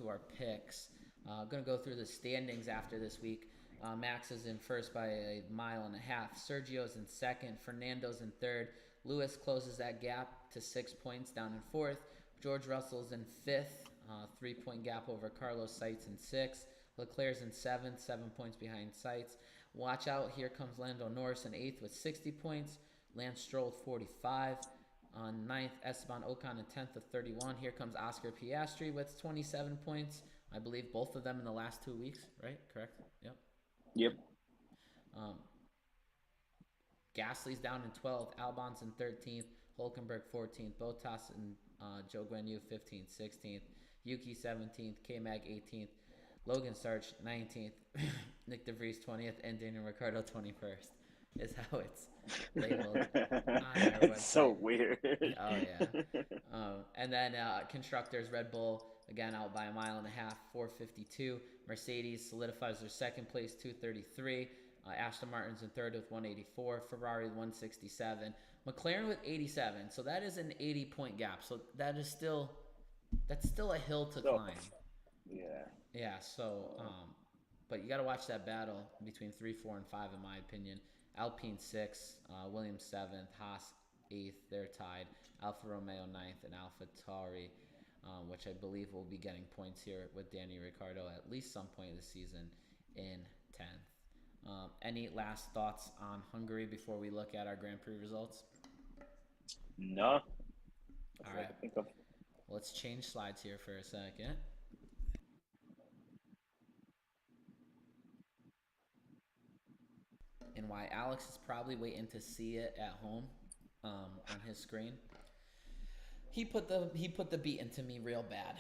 our picks, I'm gonna go through the standings after this week. Max is in first by 1.5 miles. Sergio's in second. Fernando's in third. Lewis closes that gap to 6 points, down in fourth. George Russell's in fifth, 3-point gap over Carlos Sainz in sixth. Leclerc's in seventh, 7 points behind Sainz. Watch out, here comes Lando Norris in eighth with 60 points. Lance Stroll 45. On ninth, Esteban Ocon in 10th with 31. Here comes Oscar Piastri with 27 points. I believe both of them in the last 2 weeks, right? Correct? Yep. Yep. Gasly's down in 12th. Albon's in 13th. Hulkenberg 14th. Bottas and Joe Guanyu 15th, 16th. Yuki 17th. K-Mag 18th. Logan Sarge 19th. Nick DeVries 20th. And Daniel Ricciardo 21st. Is how it's labeled on our website. It's so weird. Oh, yeah. And then constructors, Red Bull, again, out by 1.5 miles, 452. Mercedes solidifies their second place, 233. Aston Martin's in third with 184. Ferrari 167. McLaren with 87. So that is an 80-point gap. So that's still a hill to climb. Yeah. Yeah. So, but you got to watch that battle between 3, 4, and 5, in my opinion. Alpine 6th, Williams 7th, Haas 8th. They're tied. Alfa Romeo 9th, and Alfa Tauri, which I believe will be getting points here with Daniel Ricciardo at least some point of the season, in 10th. Any last thoughts on Hungary before we look at our Grand Prix results? No. All right. Let's change slides here for a second. And why Alex is probably waiting to see it at home on his screen. He put the beat into me real bad.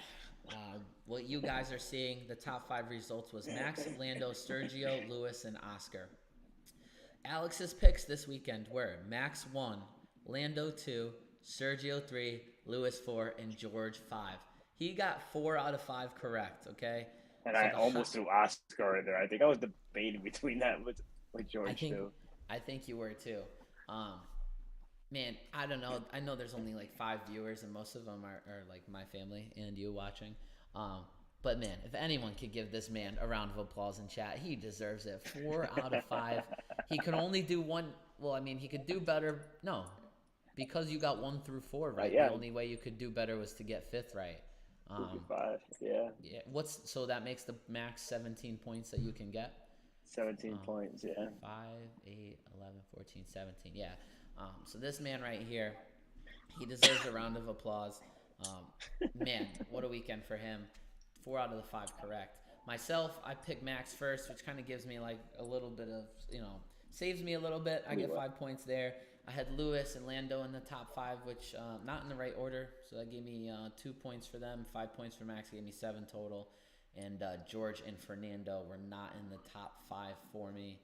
What you guys are seeing, the top 5 results was Max, Lando, Sergio, Lewis, and Oscar. Alex's picks this weekend were Max 1, Lando 2, Sergio 3, Lewis 4, and George 5. He got 4 out of 5 correct, okay? And so I almost threw Oscar in there. I think I was debating between that with George too. I think you were too. Man, I don't know. I know there's only like 5 viewers, and most of them are like my family and you watching. But man, if anyone could give this man a round of applause in chat, he deserves it. 4 out of 5. He could only do one. Well, I mean, he could do better. No, because you got 1 through 4 right. Yeah. The only way you could do better was to get 5th right. 5, yeah. Yeah. So that makes the max 17 points that you can get. 17 points, yeah. 5, 8, 11, 14, 17. Yeah. So this man right here, he deserves a round of applause. Man, what a weekend for him. 4 out of the 5 correct. Myself, I picked Max first, which kind of gives me like a little bit of, saves me a little bit. I get 5 points there. I had Lewis and Lando in the top 5, which not in the right order. So that gave me 2 points for them. 5 points for Max, gave me 7 total. And George and Fernando were not in the top 5 for me.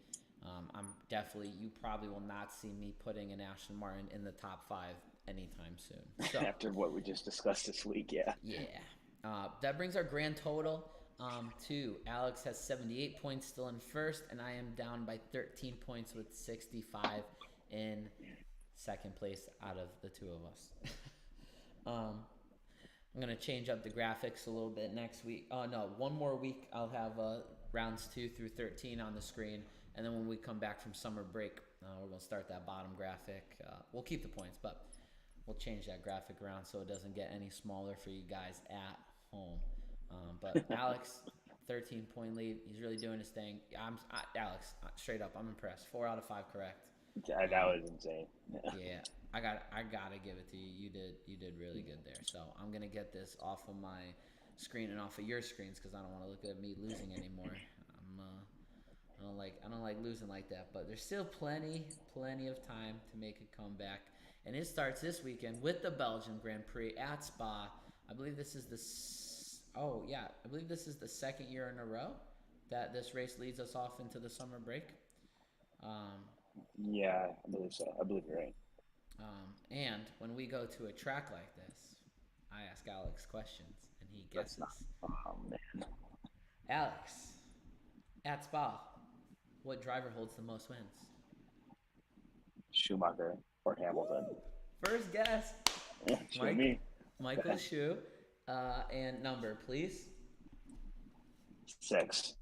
You probably will not see me putting an Aston Martin in the top 5 anytime soon. So, after what we just discussed this week, yeah. Yeah. That brings our grand total. 2. Alex has 78 points, still in first, and I am down by 13 points with 65 in second place out of the two of us. um, I'm gonna change up the graphics a little bit next week. Oh no, one more week I'll have rounds 2 through 13 on the screen, and then when we come back from summer break, we're gonna start that bottom graphic. We'll keep the points, but we'll change that graphic around so it doesn't get any smaller for you guys at home. But Alex, 13-point lead. He's really doing his thing. Alex, straight up, I'm impressed. 4 out of 5 correct. That was insane. Yeah, I gotta give it to you. You did really good there. So I'm gonna get this off of my screen and off of your screens because I don't want to look at me losing anymore. I don't like losing like that. But there's still plenty of time to make a comeback, and it starts this weekend with the Belgian Grand Prix at Spa. I believe this is I believe this is the second year in a row that this race leads us off into the summer break. Yeah, I believe so. I believe you're right. And when we go to a track like this, I ask Alex questions and he guesses. Oh man, Alex, at Spa, what driver holds the most wins? Schumacher or Hamilton. First guess. Show me. Michael Schu. And number, please. 6.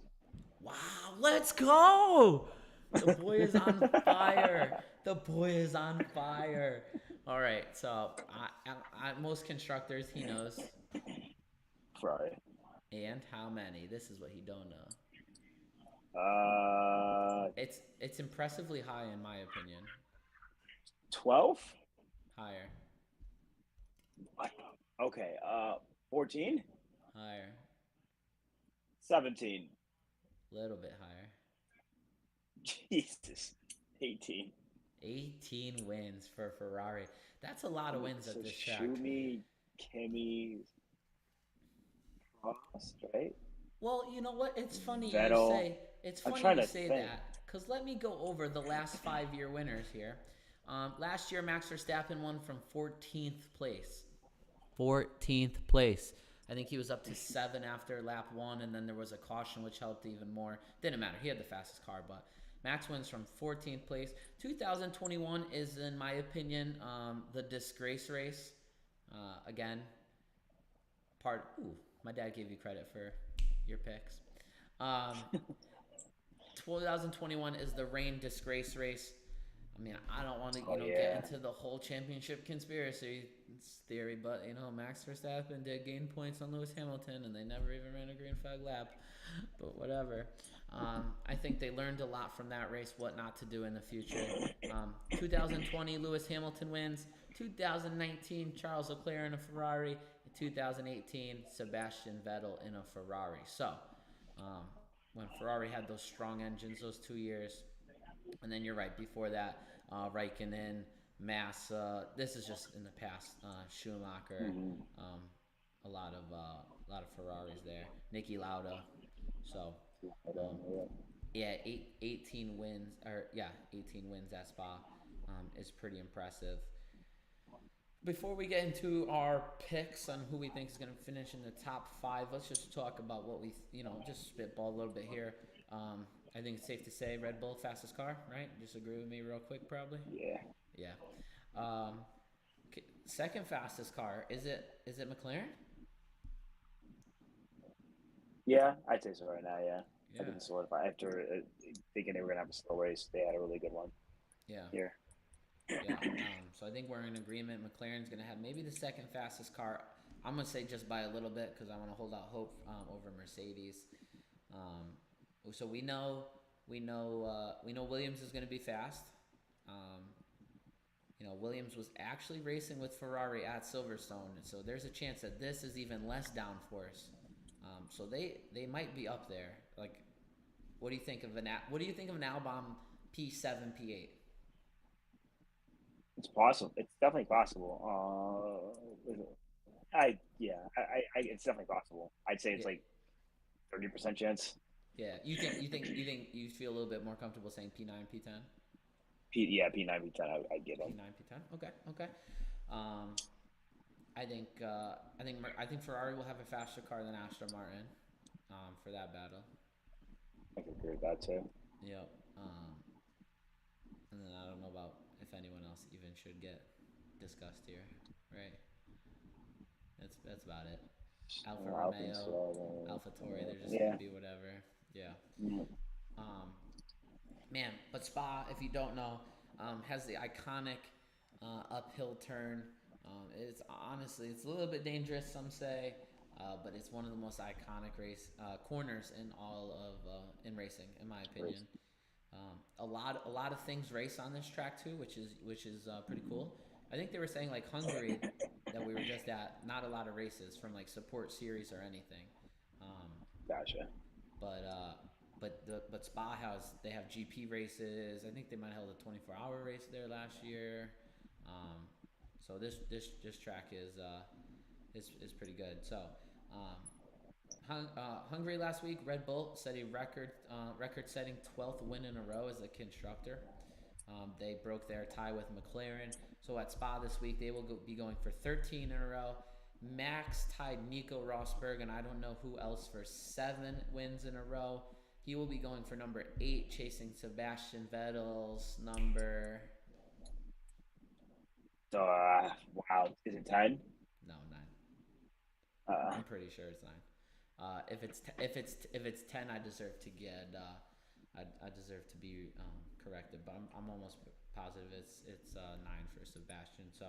Wow, let's go! The boy is on fire. The boy is on fire. All right, so most constructors he knows. Ferrari. And how many? This is what he don't know. It's impressively high in my opinion. 12? Higher. What? Okay. 14? Higher. 17. Little bit higher. Jesus. 18. 18 wins for Ferrari. That's a lot of wins at this track. Schumi, Kimi, Prost, right? Well, you know what? It's funny Vettel. you say. It's funny you say that because let me go over the last 5-year winners here. Last year, Max Verstappen won from 14th place. 14th place. I think he was up to 7 after lap 1, and then there was a caution which helped even more. Didn't matter. He had the fastest car, but Max wins from 14th place. 2021 is, in my opinion, the disgrace race. Again, my dad gave you credit for your picks. 2021 is the rain disgrace race. I mean, I don't want to get into the whole championship conspiracy theory, but Max Verstappen did gain points on Lewis Hamilton, and they never even ran a green flag lap. But whatever. I think they learned a lot from that race, what not to do in the future. 2020, Lewis Hamilton wins. 2019, Charles Leclerc in a Ferrari. In 2018, Sebastian Vettel in a Ferrari. So, when Ferrari had those strong engines those 2 years, and then you're right, before that, Raikkonen, Massa. This is just in the past. Schumacher, a lot of Ferraris there. Niki Lauda. So, 18 wins, 18 wins at Spa is pretty impressive. Before we get into our picks on who we think is going to finish in the top 5, let's just talk about what we, just spitball a little bit here. I think it's safe to say Red Bull fastest car, right? Just agree with me real quick, probably. Yeah. Second fastest car, is it McLaren? Yeah, I'd say so right now. Yeah. I think it's solidified after thinking they were gonna have a slow race. They had a really good one. Yeah. Here. Yeah. So I think we're in agreement. McLaren's gonna have maybe the second fastest car. I'm gonna say just by a little bit because I want to hold out hope over Mercedes. So we know Williams is gonna be fast. Williams was actually racing with Ferrari at Silverstone, so there's a chance that this is even less downforce. So they might be up there. Like, what do you think of an Albon P7, P8? It's possible. It's definitely possible. It's definitely possible. I'd say it's like 30% chance. Yeah, you feel a little bit more comfortable saying P9, P10? P9, P10. I'd give them P9, P10. Okay. I think Ferrari will have a faster car than Aston Martin. for that battle. I can agree with that too. Yep. And then I don't know about if anyone else even should get discussed here, right? That's about it. Alfa I think Romeo, so. Alfa Tori, they're just gonna Yeah. be whatever. Yeah. Mm. Um, Man, but Spa, if you don't know, has the iconic uphill turn. It's honestly, it's a little bit dangerous, some say, but it's one of the most iconic race corners in all of in racing, in my opinion. A lot of things race on this track too, which is pretty cool. I think they were saying like Hungary that we were just at, not a lot of races from like support series or anything. Um, Gotcha. but uh, but Spa has they have GP races. I think they might have held a 24-hour race there last year. Um, so this track is pretty good. So um, Hungary last week, Red Bull set a record-setting 12th win in a row as a constructor. They broke their tie with McLaren. So at Spa this week, they will be going for 13 in a row. Max tied Nico Rosberg, and I don't know who else, for 7 wins in a row. He will be going for number 8, chasing Sebastian Vettel's number. So, wow, is it 10? No, 9. Uh, I'm pretty sure it's 9. If it's 10, I deserve to get I deserve to be corrected, but I'm almost positive it's 9 for Sebastian. So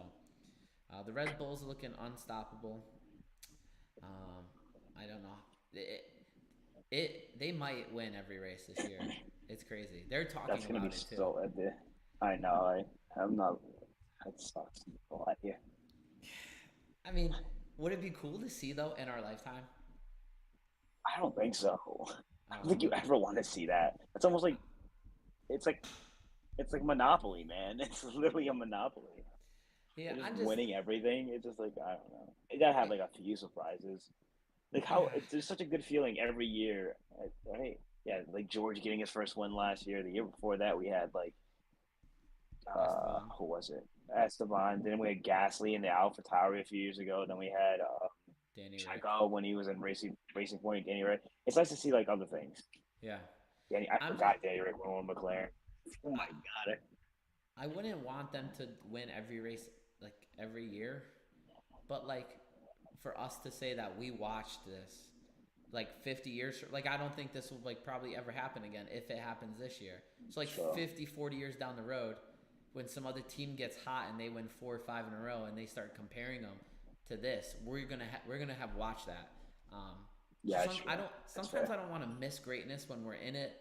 the Red Bulls are looking unstoppable. Um, I don't know. They might win every race this year. It's crazy. They're talking that's gonna be about it too. so epic. I know. I'm not. That sucks a lot here. I mean, would it be cool to see though in our lifetime? I don't think so. I don't think you Would ever want to see that. It's almost like it's like it's like Monopoly, man. It's literally a Monopoly. yeah, They're just I'm just winning everything. It's just like I don't know. You gotta have it, like a few surprises. Like how yeah. it's there's such a good feeling every year, right? Yeah, like George getting his first win last year. The year before that, we had like Esteban, who was it? Esteban. Then we had Gasly in the Alpha Tauri a few years ago. Then we had Danny Rick. Checo when he was in Racing Point. Danny Rick. It's nice to see like other things. Yeah, Danny, I I'm just forgot Danny Rick won with McLaren. Oh I, my god! I wouldn't want them to win every race like every year, but like for us to say that we watched this like 50 years, like I don't think this will like probably ever happen again if it happens this year. So like So 50, 40 years down the road, when some other team gets hot and they win 4 or 5 in a row and they start comparing them to this, we're gonna have watched that. Um, so yeah, sure. I don't That's sometimes fair. I don't want to miss greatness when we're in it,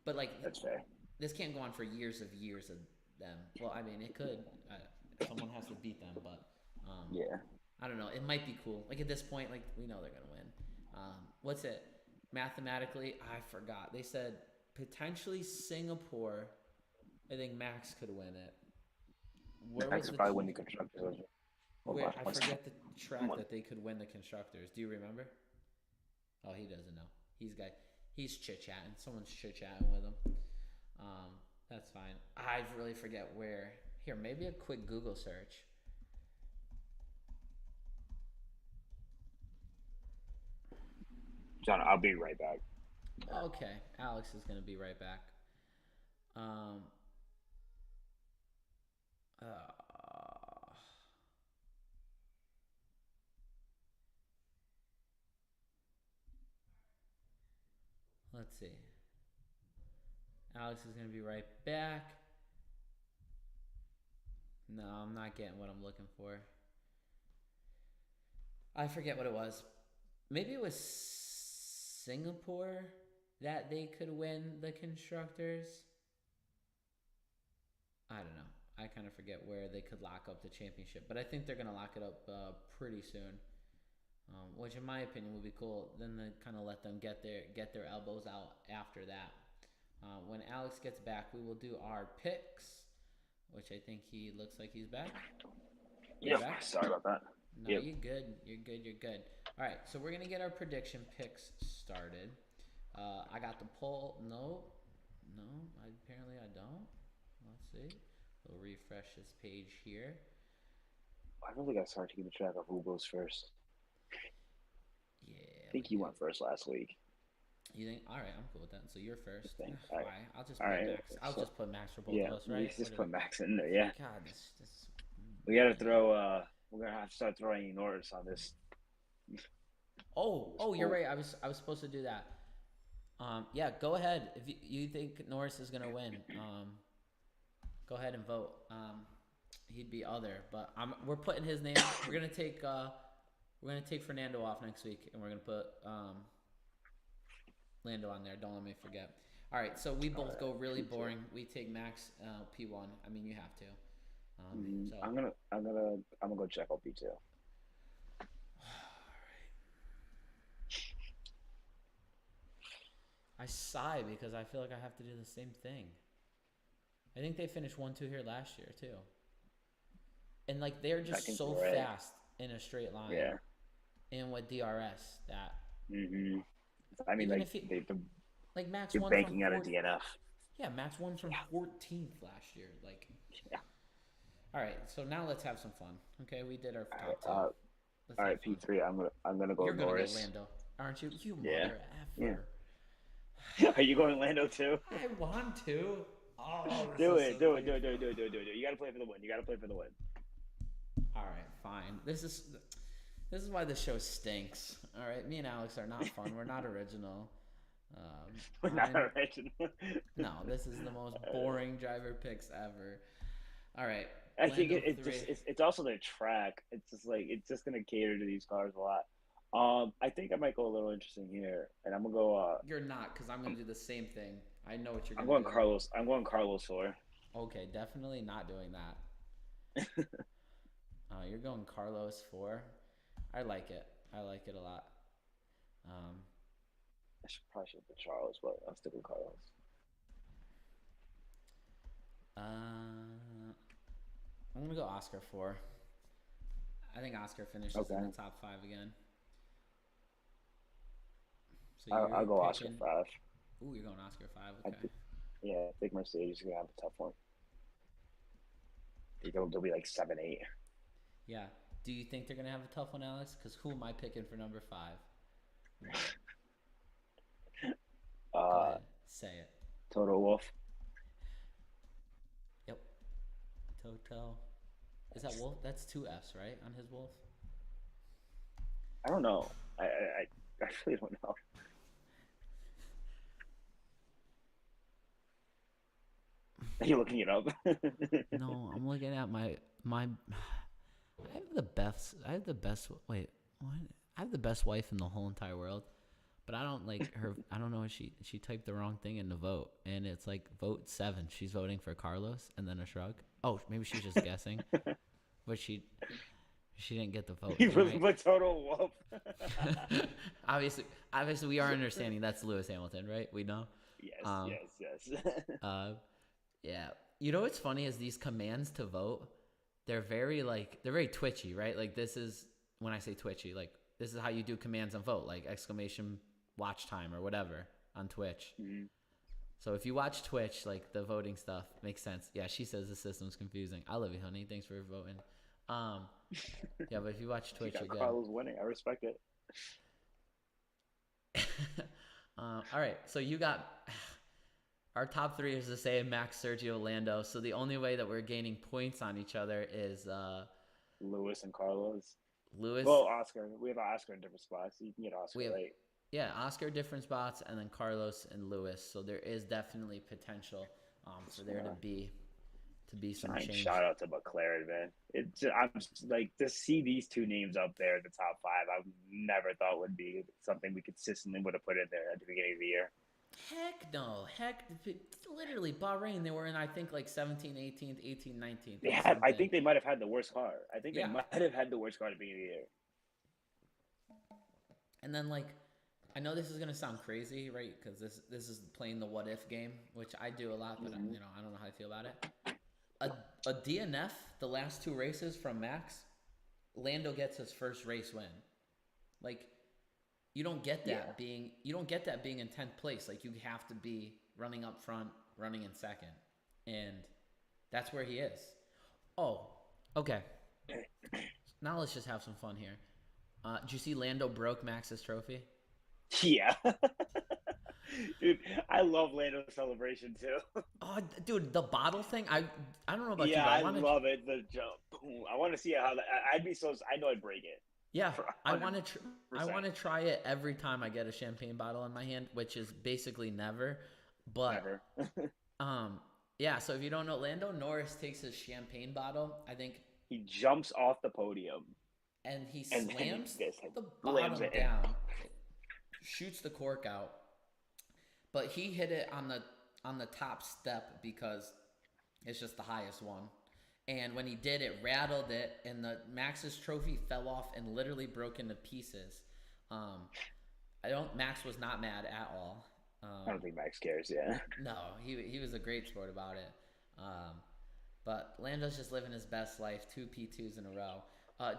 but like That's fair. this can't go on for years of them. Well, I mean, it could. Someone has to beat them, but um, Yeah. I don't know. It might be cool. Like at this point, like we know they're gonna win. What's it? Mathematically, I forgot. They said potentially Singapore. I think Max could win it. Where Max was will the probably win the constructors. Hold where? on I one second. forget the track that they could win the constructors. Do you remember? Oh, he doesn't know. He's chit chatting. Someone's chit chatting with him. Um, that's fine. I really forget where. Here, maybe a quick Google search. John, I'll be right back. Okay, Alex is gonna be right back. Um, uh, let's see. Alex is gonna be right back. No, I'm not getting what I'm looking for. I forget what it was. Maybe it was Singapore that they could win the constructors. I don't know. I kind of forget where they could lock up the championship, but I think they're gonna lock it up pretty soon. Which, in my opinion, would be cool. Then they kind of let them get their elbows out after that. When Alex gets back, we will do our picks, which I think he looks like he's back. You Yep. back? Sorry about that. No, Yep. you're good. You're good. You're good. All right, so we're gonna get our prediction picks started. I got the poll. No, no. Apparently, I don't. Let's see. We'll refresh this page here. I really got to keeping track of who goes first. Yeah, I we think you do. went first last week. You think? All right, I'm cool with that. So you're first. Think. Why? I'll just All put right. Max. I'll So, just put Max for both yeah, of us, we right? just put Max in there. Yeah. God, this. We got to throw. We're gonna have to start throwing Norris on this. Oh, you're Poll. right. I was supposed to do that. Yeah, go ahead. If you think Norris is gonna win, go ahead and vote. He'd be other, but we're putting his name. We're gonna take Fernando off next week, and we're gonna put Lando on there. Don't let me forget. All right, so we both go really boring. We take Max P1. I mean, you have to. So I'm gonna go check out P2. I sigh because I feel like I have to do the same thing. I think they finished 1-2 here last year too, and like they're just so fast in a straight line. Yeah. And with DRS that. Mm-hmm. I mean, like Max you're won banking from out a DNF. Yeah, Max won from 14th last year. Like. Yeah. All right, so now let's have some fun. Okay, we did our top two. All right, P3. I'm gonna go. You're gonna Norris. go Lando, aren't you? You Yeah. mother effer. Yeah. Are you going Lando too? I want to. Oh, do it. You gotta play for the win. All right, fine. This is why this show stinks. All right, me and Alex are not fun. We're not original. We're not original. No, this is the most boring driver picks ever. All right. I think it's also their track. It's just gonna cater to these cars a lot. I think I might go a little interesting here, and I'm gonna go. You're not, because I'm gonna do the same thing. I know what you're gonna do. I'm going Carlos for. Okay, definitely not doing that. You're going Carlos 4. I like it. I like it a lot. I probably should put Charles, but I'll stick with Carlos. I'm gonna go Oscar 4. I think Oscar finishes in the top 5 again. So I'll go Oscar 5. Ooh, you're going Oscar 5. Okay. I think Mercedes is gonna have a tough one. They'll be like 7-8. Yeah. Do you think they're gonna have a tough one, Alex? Because who am I picking for number 5? Go ahead. Say it. Toto Wolff. Yep. Toto. Is that Wolf? That's 2 F's, right, on his Wolf? I don't know. I really don't know. Are you looking it up? No, I'm looking at my. I have the best. Wait, what? I have the best wife in the whole entire world, but I don't like her. I don't know if she typed the wrong thing in the vote, and it's like vote 7. She's voting for Carlos, and then a shrug. Oh, maybe she's just guessing, but she didn't get the vote. You really put Total Wolf. Obviously, we are understanding that's Lewis Hamilton, right? We know. Yes. Yeah. You know what's funny is these commands to vote. They're very twitchy, right? Like this is when I say twitchy, like this is how you do commands on vote, like exclamation watch time or whatever on Twitch. Mm-hmm. So if you watch Twitch, like the voting stuff makes sense. Yeah, she says the system's confusing. I love you, honey. Thanks for voting. Yeah, but if you watch Twitch, you're good. Carlos winning. I respect it. All right, so you got our top 3 is the same: Max, Sergio, Lando. So the only way that we're gaining points on each other is Lewis and Carlos. Well, Oscar. We have Oscar in different spots. So you can get Oscar right. Yeah, Oscar different spots, and then Carlos and Lewis. So there is definitely potential for there to be some change. Shout out to McLaren, man. I'm like to see these 2 names up there in the top 5. I never thought would be something we consistently would have put in there at the beginning of the year. Heck no. Literally, Bahrain, they were in, I think, like 17th, 18th, 18th, 19th. I think they might have had the worst car. I think they might have had the worst car at the beginning of the year. And then, like, I know this is going to sound crazy, right? Because this is playing the what-if game, which I do a lot, but, I don't know how I feel about it. A DNF, the last 2 races from Max, Lando gets his first race win. Like, you don't get that being in 10th place. Like, you have to be running up front, running in second. And that's where he is. Oh, okay. Now let's just have some fun here. Did you see Lando broke Max's trophy? Yeah. Dude, I love Lando's celebration too. Oh, dude, the bottle thing. I don't know about you, Yeah, but I I want to. love it. The jump. Boom. I want to see how that. I'd be so. I know I'd break it Yeah, for I 100%. want to. I want to try it every time I get a champagne bottle in my hand, which is basically never. But Never. yeah. So if you don't know, Lando Norris takes his champagne bottle, I think, He jumps off the podium and he and then he slams just like the slams bottom it in. down, shoots the cork out. But he hit it on the top step because it's just the highest one. And when he did, it rattled it, and the Max's trophy fell off and literally broke into pieces. Um, I don't. Max was not mad at all. I don't think Max cares. Yeah. No, he was a great sport about it. Um, but Lando's just living his best life. Two P2s in a row.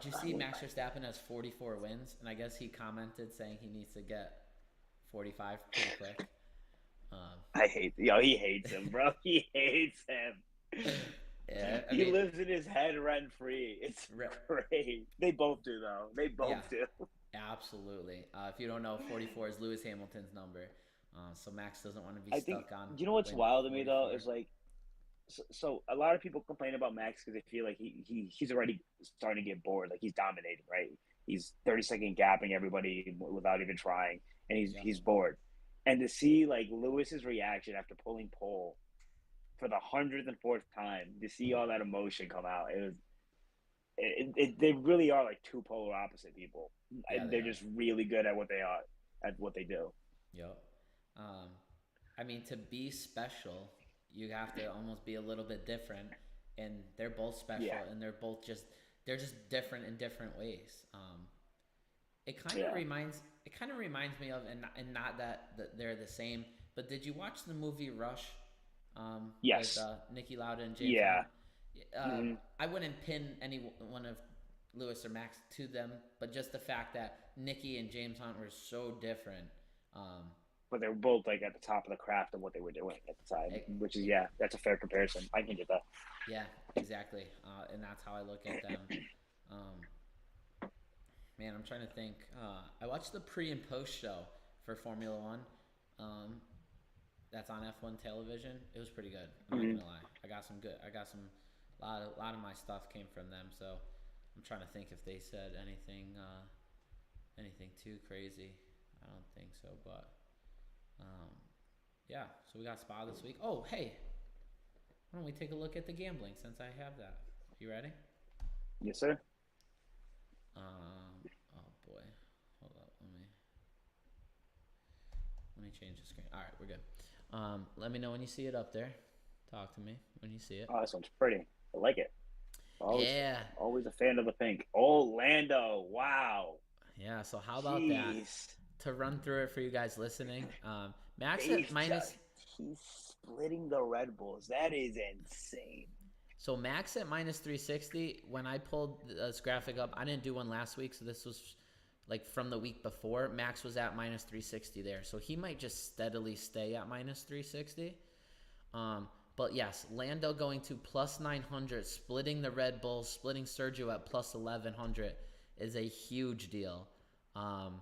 Did you see Max Verstappen has 44 wins? And I guess he commented saying he needs to get 45 pretty quick. I hate. He hates him, bro. He hates him. Yeah, I He mean, lives in his head rent free. It's great. They both do though. They yeah, both do. absolutely. If you don't know, 44 is Lewis Hamilton's number. So Max doesn't want to be I think stuck on you know what's win wild to me though 44. is like so a lot of people complain about Max because they feel like he's already starting to get bored. Like he's dominating, right? He's 30-second gapping everybody without even trying, and Yep. he's bored. And to see like Lewis's reaction after pulling pole for the 104th time, to see all that emotion come out, they really are like two polar opposite people. Yeah, they They're are. just really good at what they are, at what they do. Yep. Um, I mean, to be special, you have to almost be a little bit different, and they're both special, Yeah, and they're just different in different ways. It kind of yeah. reminds me of, and not that they're the same. But did you watch the movie Rush, with Yes. Nicky Lauda and James Hunt? Yeah. Hmm. I wouldn't pin any one of Lewis or Max to them, but just the fact that Nicky and James Hunt were so different. Um, But they were both like at the top of the craft of what they were doing at the time, it, which is it, yeah, that's a fair comparison. I can get that. yeah, exactly, and that's how I look at them. Um, Man, I'm trying to think. I watched the pre and post show for Formula One. Um, that's on F1 television. It was pretty good. I'm not Hmm. gonna lie. I got some good. I got some. A lot of my stuff came from them. So I'm trying to think if they said anything too crazy. I don't think so. But um, yeah. So we got Spa this week. Oh, hey, why don't we take a look at the gambling since I have that? You ready? Yes, sir. Oh boy, hold up. Let me change the screen. All right, we're good. Let me know when you see it up there. Talk to me when you see it. Oh, this one's pretty. I like it. Always, Yeah, always a fan of the pink. Orlando. Wow. yeah. So how about that? Jeez. To run through it for you guys listening, Max at He's minus. he's splitting the Red Bulls. That is insane. So Max at minus 360. When I pulled this graphic up, I didn't do one last week, so this was like from the week before. Max was at minus 360 there, so he might just steadily stay at minus 360. But yes, Lando going to plus 900, splitting the Red Bulls, splitting Sergio at plus 1100 is a huge deal. Um,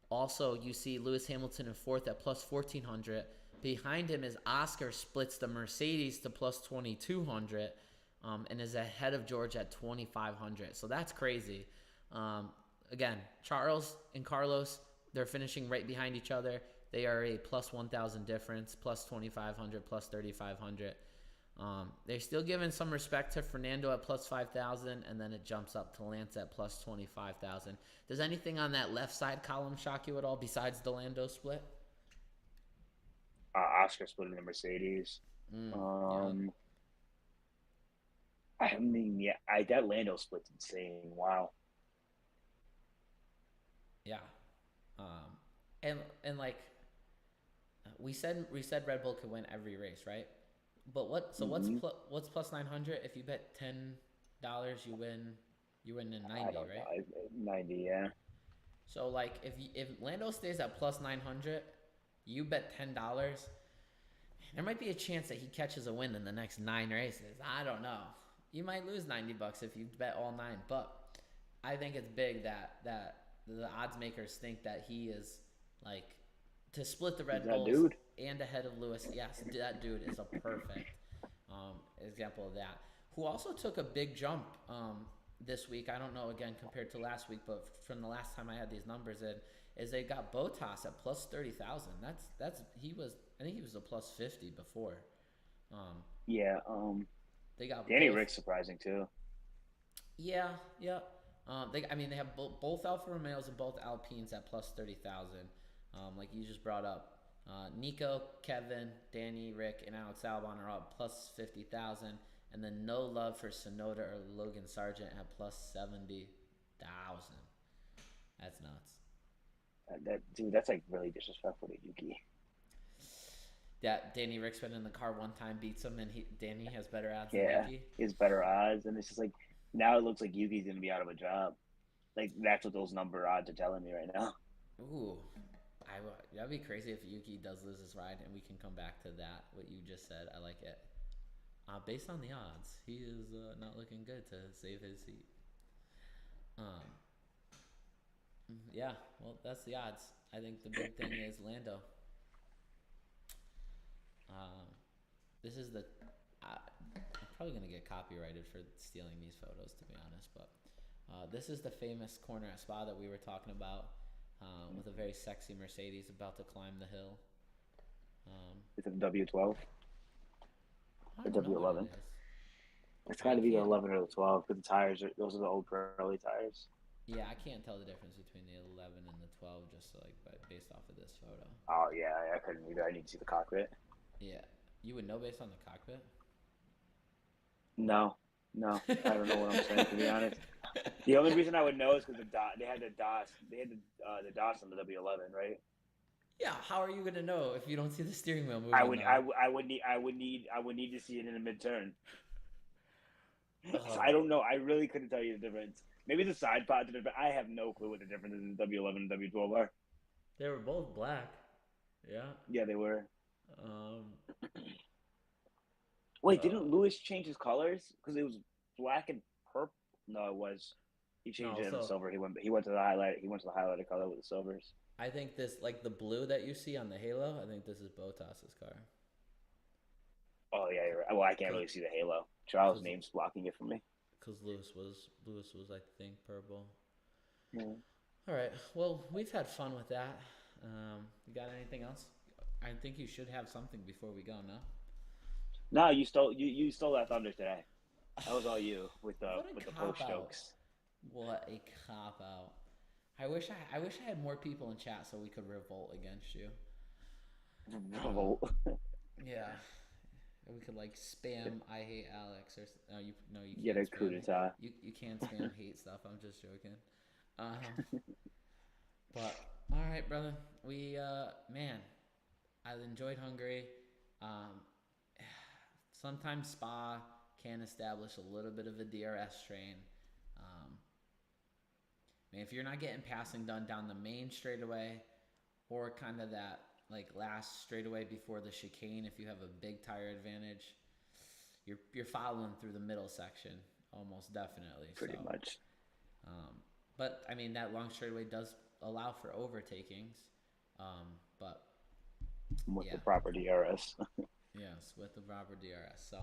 Also, you see Lewis Hamilton in fourth at plus 1400. Behind him is Oscar, splits the Mercedes to plus 2200, and is ahead of George at 2500. So that's crazy. Again, Charles and Carlos, they're finishing right behind each other. They are a plus 1000 difference, plus 2500, plus 3500. They're still giving some respect to Fernando at plus 5,000, and then it jumps up to Lance at plus 25,000. Does anything on that left side column shock you at all besides the Lando split? Oscar splitting the Mercedes. Yeah, Um, I mean, yeah, that Lando split's insane. Wow. yeah. Um, and like we said Red Bull could win every race, right? But what? So Hmm. what's plus 900? If you bet $10, you win in I 90, don't know. right? 90, yeah. So like if Lando stays at plus 900, you bet $10. There might be a chance that he catches a win in the next 9 races. I don't know. You might lose $90 if you bet all nine, but I think it's big that the odds makers think that he is like to split the Is Red that Bulls dude? and ahead of Lewis. Yes, that dude is a perfect example of that. Who also took a big jump this week. I don't know again compared to last week, but from the last time I had these numbers in, is they got Bottas at plus 30,000. That's he was. I think he was a plus 50 before. Um, Yeah. they got Danny both. Rick's surprising too. Yeah, yeah. I mean, they have both Alfa Romeos and both Alpines at plus 30,000. Like you just brought up, Nico, Kevin, Danny, Rick, and Alex Albon are all plus 50,000, and then no love for Sonoda or Logan Sargent at plus 70,000. That's nuts. That dude, that's like really disrespectful to Yuki. That Danny Rick's been in the car one time, beats him, and Danny has better odds than Yeah, Yuki. he has better odds, and it's just like now it looks like Yuki's gonna be out of a job. Like that's what those number odds are telling me right now. Ooh, that'd be crazy if Yuki does lose his ride, and we can come back to that. What you just said, I like it. Based on the odds, he is not looking good to save his seat. Um, yeah, well, that's the odds. I think the big thing is Lando. Um, this is the. I'm probably gonna get copyrighted for stealing these photos, to be honest. But this is the famous corner at Spa that we were talking about, with a very sexy Mercedes about to climb the hill. It's a W12, I the don't know what it W11. is. It's got I to be the can't. 11 or the 12 because the tires are those are the old Pirelli tires. Yeah, I can't tell the difference between the 11 and the 12 just like based off of this photo. Oh yeah, I couldn't either. I need to see the cockpit. Yeah, you would know based on the cockpit. No, no, I don't know what I'm saying to be honest. The only reason I would know is because they had the DOS, the DOS on the W11, right? Yeah, how are you gonna know if you don't see the steering wheel moving? I would, I, would- I would need to see it in a mid-turn. So I don't know. I really couldn't tell you the difference. Maybe the side pods are different. I have no clue what the difference in the W11 and W12 are. They were both black. Yeah. Yeah, they were. Um. Wait, didn't Lewis change his colors? Because it was black and purple. No, it was. He changed No. it to So silver. He went to the highlight. He went to the highlighted color with the silvers. I think this, like the blue that you see on the halo, I think this is Bottas's car. Oh yeah, you're right. Well, I can't Cause, really see the halo. Charles' cause, name's blocking it for me. cause Lewis was I think purple. Yeah. All right. Well, we've had fun with that. You got anything else? I think you should have something before we go. No. No, you stole that thunder today. That was all you with the What a post cop out. jokes. What a cop out. I wish I had more people in chat so we could revolt against you. Revolt. Yeah. We could like spam I hate Alex or no you Get can't a coup spam d'etat. you can't spam hate stuff. I'm just joking. But all right, brother. We man, I enjoyed Hungary. Um, Sometimes Spa can establish a little bit of a DRS strain. Man, if you're not getting passing done down the main straightaway or kind of that like last straightaway before the chicane, if you have a big tire advantage, you're following through the middle section almost definitely. Pretty much. But I mean that long straightaway does allow for overtakings, but With yeah, the proper DRS. yes, with the proper DRS. So.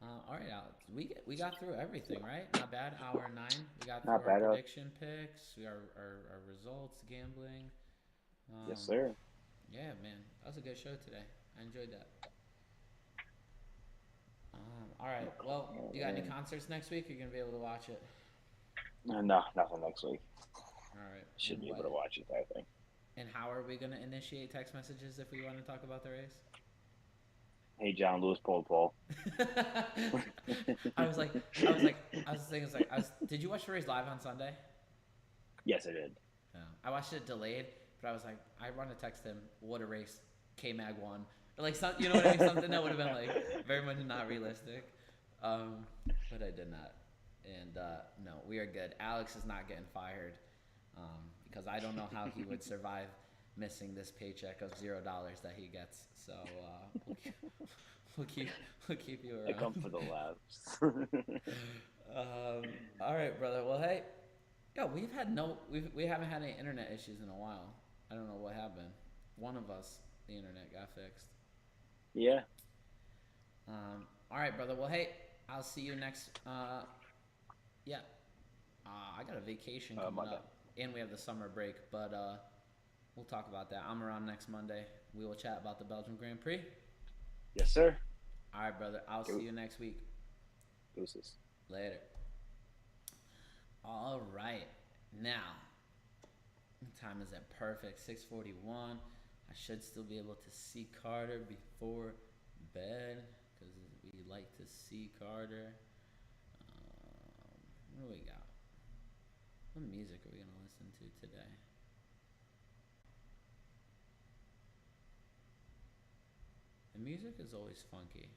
All right, Alex. We got through everything, right? Not bad. Hour 9. We got through Not our bad. prediction picks, our results, gambling. Yes, sir. Yeah, man, that was a good show today. I enjoyed that. All right. Well, you got any concerts next week? You're gonna be able to watch it. No, nothing next week. All right. Should be able to watch it, I think. And how are we gonna initiate text messages if we want to talk about the race? Hey, John Lewis, pole. I was thinking, did you watch the race live on Sunday? Yes, I did. Yeah. I watched it delayed, but I was like, I want to text him, what a race, K-Mag won. Like, you know what I mean? Something that would have been, like, very much not realistic. But I did not. And, no, we are good. Alex is not getting fired because I don't know how he would survive missing this paycheck of $0 that he gets. So we'll keep you around. I come for the laughs. All right, brother. Well, hey, we haven't had any internet issues in a while. I don't know what happened. one of us, the internet got fixed. Yeah. All right, brother. Well, hey, I'll see you next. Yeah, I got a vacation coming Monday. up, and we have the summer break, but we'll talk about that. I'm around next Monday. We will chat about the Belgian Grand Prix. Yes, sir. All right, brother. I'll see you next week. Deuces. Later. All right. Now, time is at perfect 6:41. I should still be able to see Carter before bed because we like to see Carter. What do we got? What music are we gonna listen to today? The music is always funky.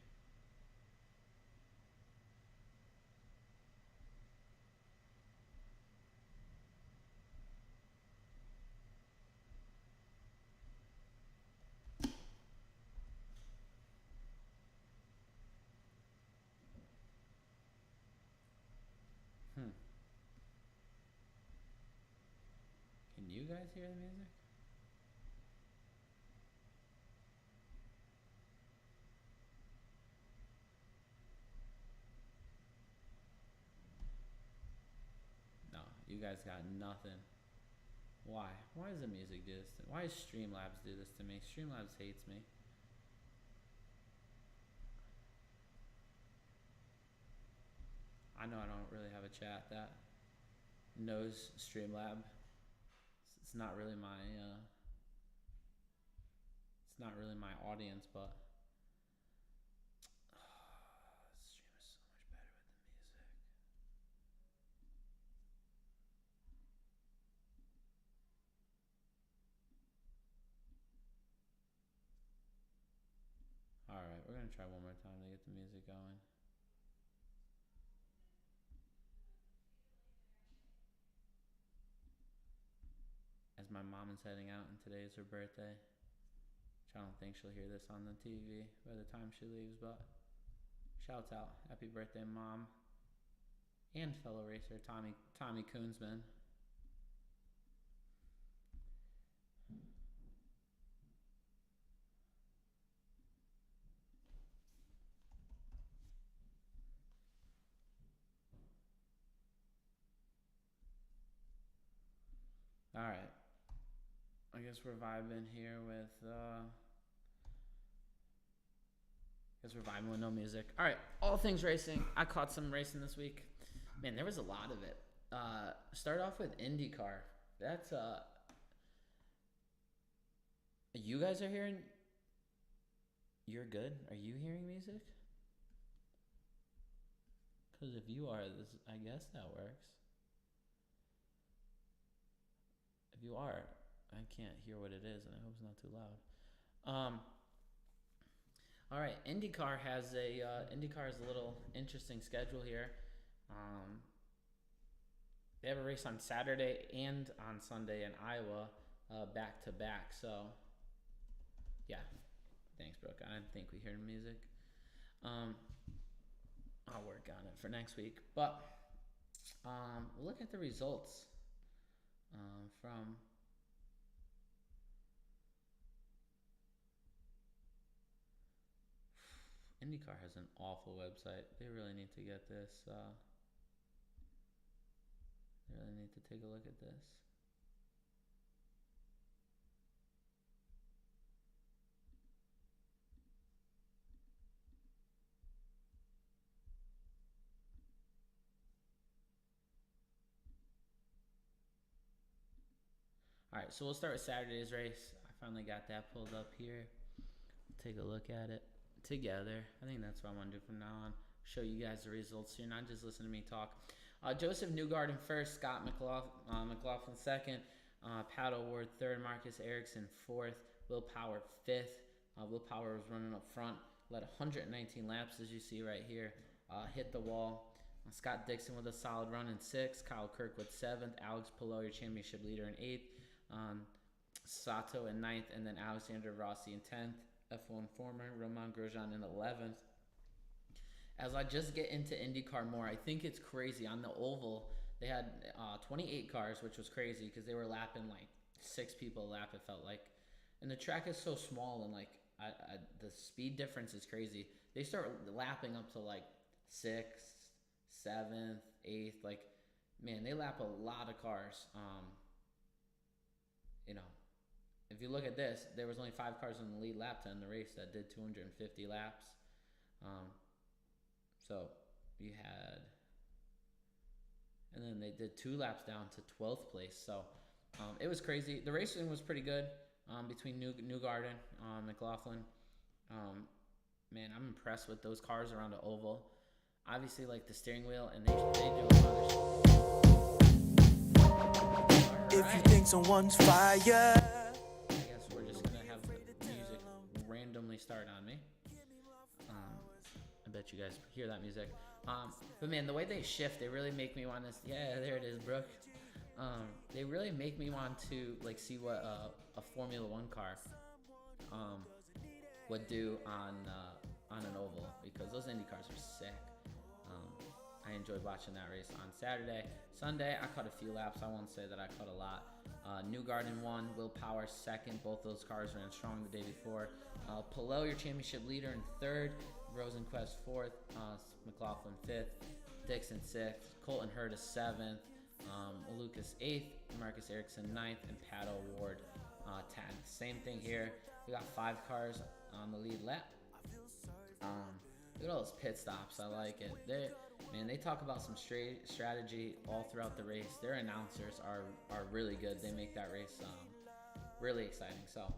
Hmm. Can you guys hear the music? No, you guys got nothing. Why? Why does the music do this? Why does Streamlabs do this to me? Streamlabs hates me. I know I don't really have a chat that knows Streamlab. It's not really my it's not really my audience, but this stream is so much better with the music. All right, we're gonna try one more time to get the music going. As my mom is heading out, and today is her birthday. Which I don't think she'll hear this on the TV by the time she leaves, but shouts out, happy birthday, mom, and fellow racer Tommy Koonsman. All right, I guess we're vibing here with. Guess we're vibing with no music. All right, all things racing. I caught some racing this week. Man, there was a lot of it. Start off with IndyCar. That's You guys are hearing. You're good. Are you hearing music? Because if you are, this I guess that works. If you are, I can't hear what it is, and I hope it's not too loud. All right, IndyCar has a little interesting schedule here. Um, they have a race on Saturday and on Sunday in Iowa, back to back. So, yeah, thanks, Brooke. I didn't think we heard music. Um, I'll work on it for next week. But we'll look at the results from IndyCar has an awful website. They really need to get this. They really need to take a look at this. All right, so we'll start with Saturday's race. I finally got that pulled up here. Take a look at it together. I think that's what I want to do from now on. Show you guys the results. So you're not just listening to me talk. Joseph Newgarden first, Scott McLaughlin second, Pato Ward third, Marcus Ericsson fourth, Will Power fifth. Will Power was running up front, led 119 laps as you see right here. Hit the wall. Scott Dixon with a solid run in sixth, Kyle Kirkwood seventh, Alex Palou, your championship leader, in eighth, Sato in ninth, and then Alexander Rossi in 10th. F1 former Roman Grosjean in 11th. As I just get into IndyCar more, I think it's crazy. On the oval, they had 28 cars, which was crazy because they were lapping like 6 people a lap, it felt like. And the track is so small, and like the speed difference is crazy. They start lapping up to like sixth, seventh, eighth. Like, man, they lap a lot of cars. You know, if you look at this, there was only 5 cars in the lead lap to end the race that did 250 laps. So you had, and then they did 2 laps down to 12th place. So it was crazy. The racing was pretty good between Newgarden, McLaughlin. Man, I'm impressed with those cars around the oval. Obviously, like the steering wheel, and they do a lot of shit. If you think someone's fired, I guess we're just gonna have the music randomly start on me. I bet you guys hear that music. But man, the way they shift, they really make me want to. Yeah, there it is, Brooke. They really make me want to like see what a Formula One car would do on an oval, because those Indy cars are sick. I enjoyed watching that race on Saturday. Sunday, I caught a few laps. I won't say that I caught a lot. Newgarden won, Will Power second. Both those cars ran strong the day before. Palou, your championship leader, in third. Rosenquist fourth. McLaughlin fifth. Dixon sixth. Colton Hurta seventh. Lucas eighth. Marcus Ericsson ninth. And Pat O'Ward 10th. Same thing here. We got 5 cars on the lead lap. Look at all those pit stops. I like it. They talk about some strategy all throughout the race. Their announcers are really good. They make that race really exciting. So,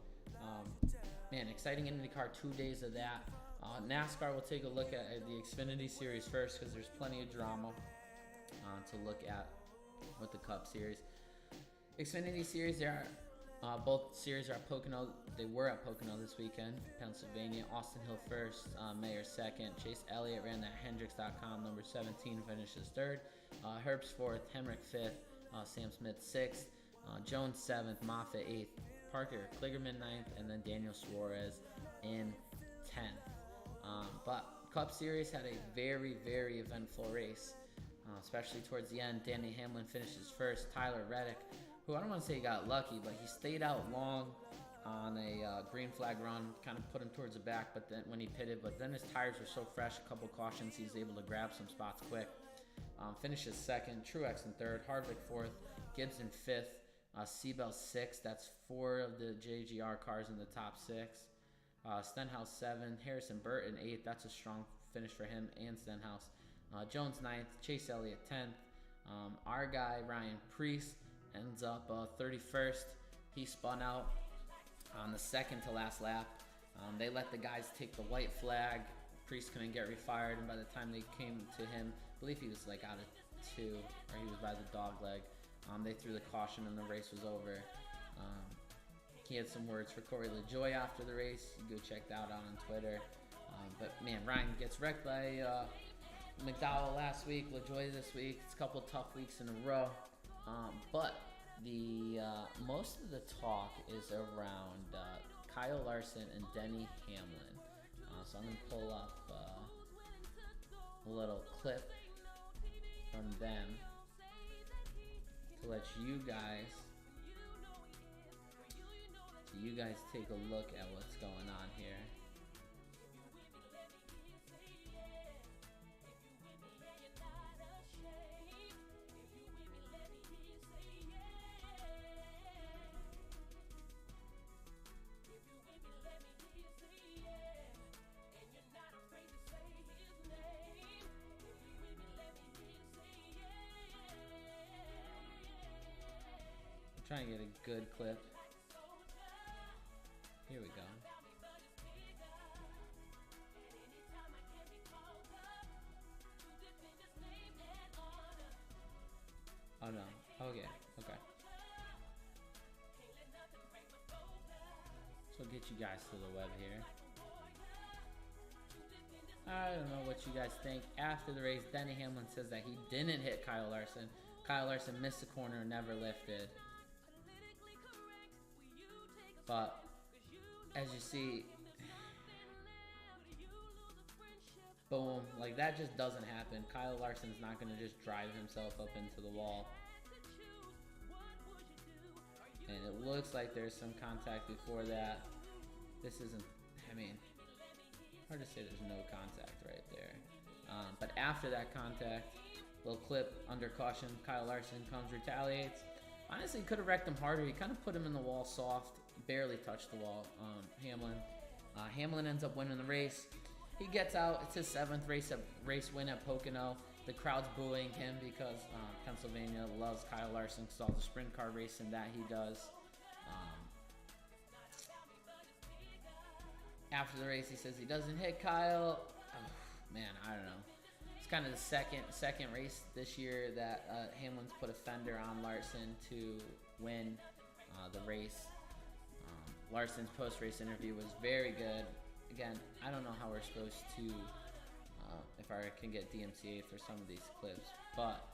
exciting IndyCar, 2 days of that. NASCAR, we'll take a look at the Xfinity Series first, because there's plenty of drama to look at with the Cup Series. Xfinity Series, both series are at Pocono. They were at Pocono this weekend. Pennsylvania. Austin Hill first, Mayer second. Chase Elliott ran that Hendricks.com number 17, finishes third. Herbst fourth. Hemrick fifth. Sam Smith sixth. Jones seventh. Moffitt eighth. Parker Kligerman ninth, and then Daniel Suarez in 10th. But Cup Series had a very, very eventful race, especially towards the end. Danny Hamlin finishes first. Tyler Reddick, who I don't want to say he got lucky, but he stayed out long on a green flag run, kind of put him towards the back, but then when he pitted, but then his tires were so fresh, a couple cautions, he was able to grab some spots quick. Finishes second. Truex in third. Harvick fourth. Gibbs in fifth. Seabell sixth. That's 4 of the JGR cars in the top 6. Stenhouse 7th. Harrison Burton 8th. That's a strong finish for him and Stenhouse. Jones 9th. Chase Elliott 10th. Our guy Ryan Preece ends up 31st. He spun out on the second to last lap. They let the guys take the white flag. Preece couldn't get refired, and by the time they came to him, I believe he was like out of 2, or he was by the dog leg. They threw the caution and the race was over. He had some words for Corey LaJoie after the race. You go check that out on Twitter. But man, Ryan gets wrecked by McDowell last week, LaJoie this week. It's a couple tough weeks in a row. But the most of the talk is around Kyle Larson and Denny Hamlin. So I'm going to pull up a little clip from them to let you guys take a look at what's going on here. Trying to get a good clip. Here we go. Oh no. Okay. So I'll get you guys to the web here. I don't know what you guys think. After the race, Denny Hamlin says that he didn't hit Kyle Larson. Kyle Larson missed the corner and never lifted. But as you see, boom, like that just doesn't happen. Kyle Larson's not going to just drive himself up into the wall. And and it looks like there's some contact before that. This isn't, I mean, hard to say there's no contact right there. But after that contact, little clip under caution, Kyle Larson comes, retaliates. Honestly, could have wrecked him harder. He kind of put him in the wall soft, barely touched the wall. Hamlin. Hamlin ends up winning the race. He gets out. It's his 7th race win at Pocono. The crowd's booing him because Pennsylvania loves Kyle Larson because all the sprint car racing that he does. After the race, he says he doesn't hit Kyle. Oh, man, I don't know. It's kind of the second race this year that Hamlin's put a fender on Larson to win the race. Larson's post-race interview was very good. Again, I don't know how we're supposed to, if I can get DMCA for some of these clips, but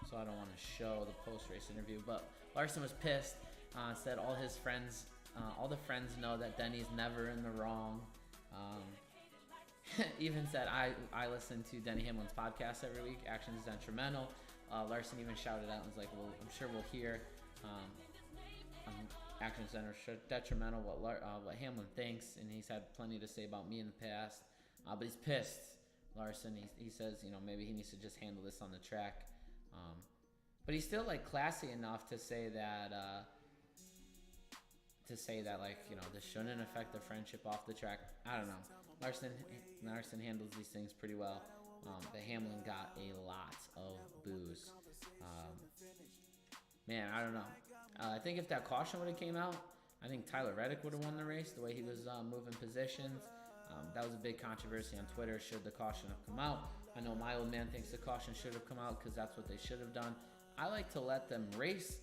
so I don't want to show the post-race interview. But Larson was pissed. Said all his friends, all the friends know that Denny's never in the wrong. Even said, I listen to Denny Hamlin's podcast every week. Actions Detrimental. Larson even shouted out and was like, well, I'm sure we'll hear Actions Detrimental what Hamlin thinks, and he's had plenty to say about me in the past. But he's pissed, Larson. He says, maybe he needs to just handle this on the track. But he's still like classy enough to say that like, this shouldn't affect the friendship off the track. I don't know. Larson handles these things pretty well. But Hamlin got a lot of boos. Man, I don't know. I think if that caution would have came out, I think Tyler Reddick would have won the race, the way he was moving positions. That was a big controversy on Twitter. Should the caution have come out? I know my old man thinks the caution should have come out because that's what they should have done. I like to let them race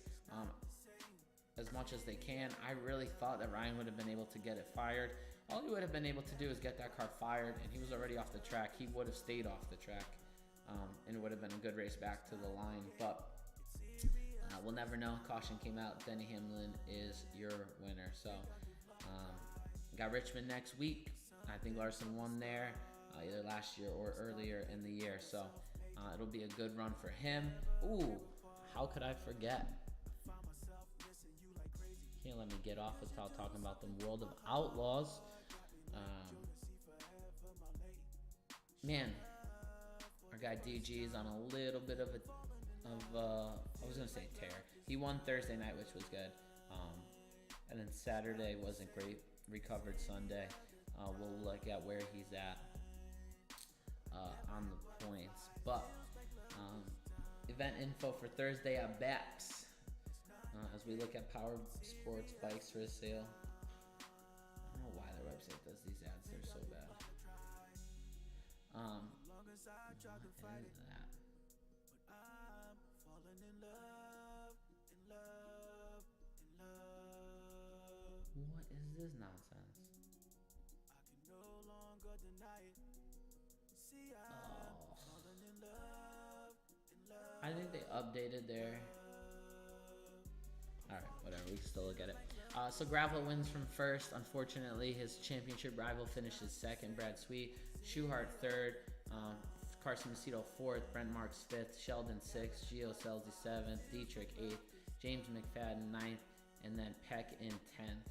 as much as they can. I really thought that Ryan would have been able to get it fired. All he would have been able to do is get that car fired, and he was already off the track. He would have stayed off the track, and it would have been a good race back to the line. But we'll never know. Caution came out. Denny Hamlin is your winner. So got Richmond next week. I think Larson won there either last year or earlier in the year. So it'll be a good run for him. Ooh, how could I forget? Can't let me get off without talking about the World of Outlaws. Man, our guy DG is on a little bit of I was gonna say tear. He won Thursday night, which was good, and then Saturday wasn't great. Recovered Sunday. We'll look at where he's at on the points, but event info for Thursday at BAPS. As we look at Power Sports bikes for sale. I don't know why their website does these ads. They're so bad. What is that? What is this nonsense? I think they updated their... Alright, whatever, we can still look at it. So Gravel wins from first. Unfortunately, his championship rival finishes second. Brad Sweet. Schuhart third. Carson Macedo fourth. Brent Marks fifth. Sheldon sixth. Gio Selzy seventh. Dietrich eighth. James McFadden ninth. And then Peck in 10th.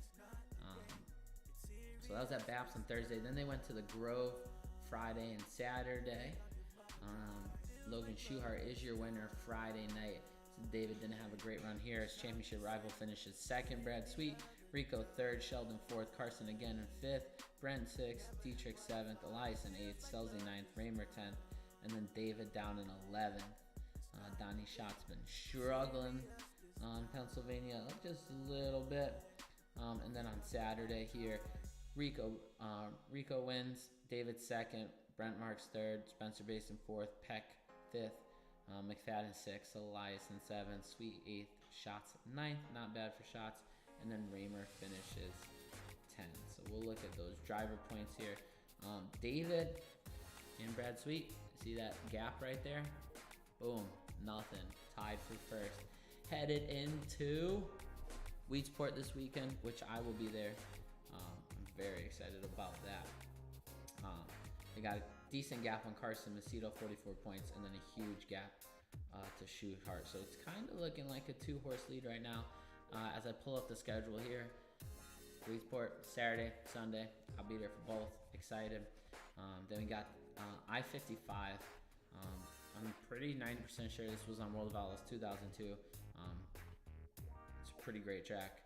So that was at BAPS on Thursday. Then they went to the Grove Friday and Saturday. Logan Schuhart is your winner Friday night. David didn't have a great run here. His championship rival finishes second. Brad Sweet, Rico third, Sheldon fourth, Carson again in fifth, Brent sixth, Dietrich seventh, Elias in eighth, Selzy ninth, Raymer 10th, and then David down in 11th. Donnie Schott's been struggling on Pennsylvania just a little bit. And then on Saturday here, Rico wins, David second, Brent Marks third, Spencer Basin fourth, Peck fifth, McFadden 6th, Elias in 7th, Sweet 8th, Shots 9th, not bad for Shots, and then Raymer finishes 10th. So we'll look at those driver points here. David and Brad Sweet, see that gap right there? Boom, nothing, tied for first. Headed into Wheatsport this weekend, which I will be there. I'm very excited about that. They got a decent gap on Carson Macedo, 44 points, and then a huge gap to Schuhart. So it's kind of looking like a two-horse lead right now. as I pull up the schedule here. Weedsport, Saturday, Sunday. I'll be there for both. Excited. Then we got I-55. I'm pretty 90% sure this was on World of Outlaws 2002. It's a pretty great track.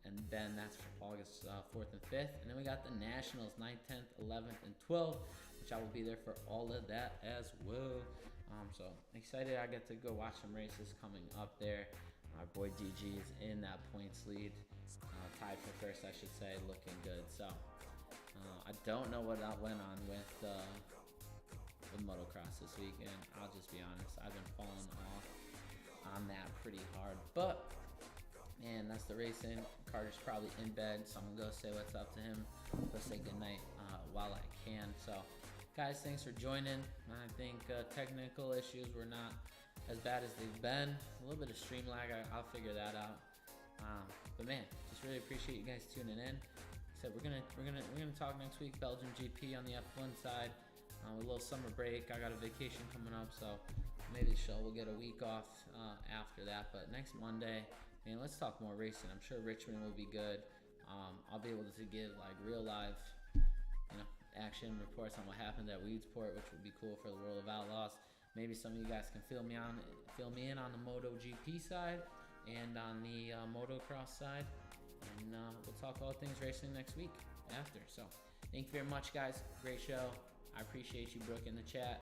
And then that's for August 4th and 5th. And then we got the Nationals 9th, 10th, 11th, and 12th, which I will be there for all of that as well. So excited I get to go watch some races coming up there. Our boy DG is in that points lead. Tied for first, I should say, looking good. So I don't know what went on with motocross this weekend. I'll just be honest. I've been falling off on that pretty hard. But man, that's the racing. Carter's probably in bed, so I'm gonna go say what's up to him. Go say goodnight while I can. So, guys, thanks for joining. I think technical issues were not as bad as they've been. A little bit of stream lag. I'll figure that out. But man, just really appreciate you guys tuning in. So we're gonna talk next week. Belgian GP on the F1 side. With a little summer break. I got a vacation coming up, so maybe the show will get a week off after that. But next Monday, man, let's talk more racing. I'm sure Richmond will be good. I'll be able to give like real live, action reports on what happened at Weedsport, which would be cool for the World of Outlaws. Maybe some of you guys can fill me in on the MotoGP side and on the motocross side, and we'll talk all things racing next week after. So thank you very much, guys. Great show. I appreciate you, Brooke, in the chat.